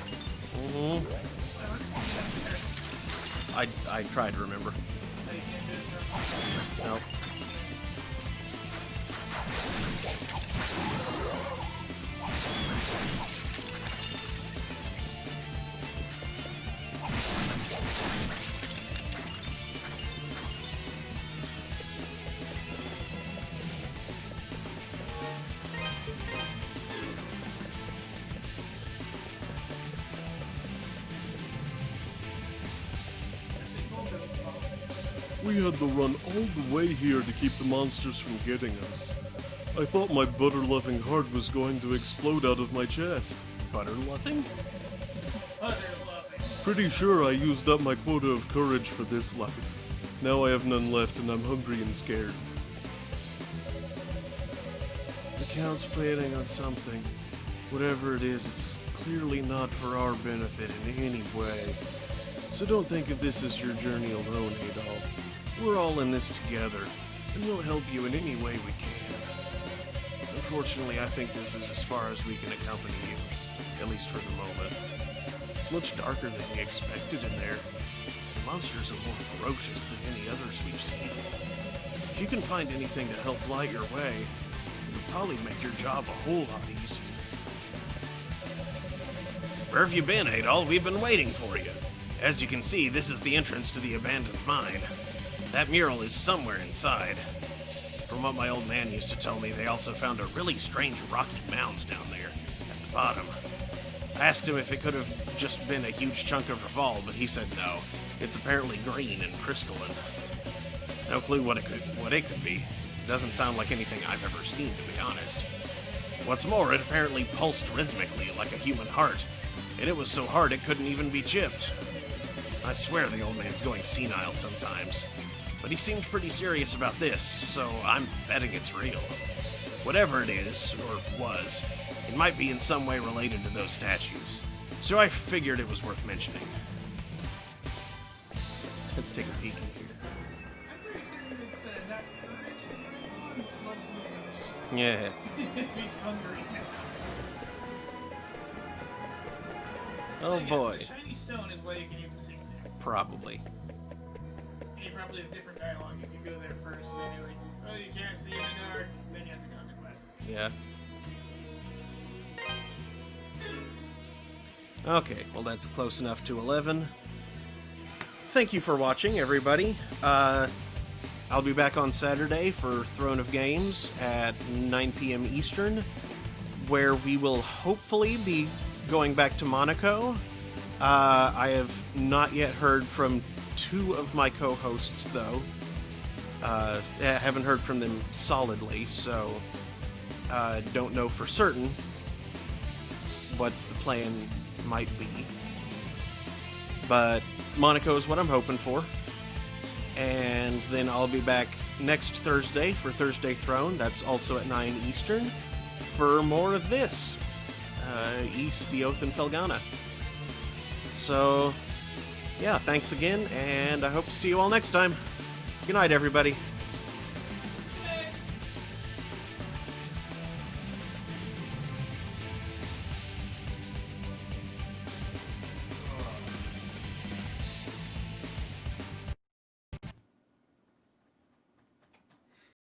I tried to remember. No. We had to run all the way here to keep the monsters from getting us. I thought my butter-loving heart was going to explode out of my chest. Butter-loving? Butter loving. Pretty sure I used up my quota of courage for this life. Now I have none left and I'm hungry and scared. The Count's planning on something. Whatever it is, it's clearly not for our benefit in any way. So don't think of this as your journey alone, Adol. We're all in this together, and we'll help you in any way we can. Unfortunately, I think this is as far as we can accompany you, at least for the moment. It's much darker than we expected in there. The monsters are more ferocious than any others we've seen. If you can find anything to help light your way, it would probably make your job a whole lot easier. Where have you been, Adol? We've been waiting for you. As you can see, this is the entrance to the abandoned mine. That mural is somewhere inside. From what my old man used to tell me, they also found a really strange rocky mound down there, at the bottom. I asked him if it could have just been a huge chunk of Revolve, but he said no. It's apparently green and crystalline. No clue what it could be. It doesn't sound like anything I've ever seen, to be honest. What's more, it apparently pulsed rhythmically like a human heart, and it was so hard it couldn't even be chipped. I swear the old man's going senile sometimes. But he seems pretty serious about this, so I'm betting it's real. Whatever it is, or was, it might be in some way related to those statues. So I figured it was worth mentioning. Let's take a peek in here. I'm pretty certain it's not courage, it's blood moves. Yeah. He's hungry. Oh boy. The shiny stone is where you can even see him there. Probably. And you probably have different dialogue if you go there first. So you're like, oh, you can't see in the dark. Then you have to go into quest. Yeah. Okay, well that's close enough to 11. Thank you for watching, everybody. I'll be back on Saturday for Throne of Games at 9 p.m. Eastern, where we will hopefully be going back to Monaco. I have not yet heard from 2 of my co-hosts, though. I haven't heard from them solidly, so don't know for certain what the plan might be. But Monaco is what I'm hoping for. And then I'll be back next Thursday for Thursday Throne. That's also at 9 Eastern for more of this. Ys, the Oath, and Felghana. So, yeah, thanks again, and I hope to see you all next time. Good night, everybody.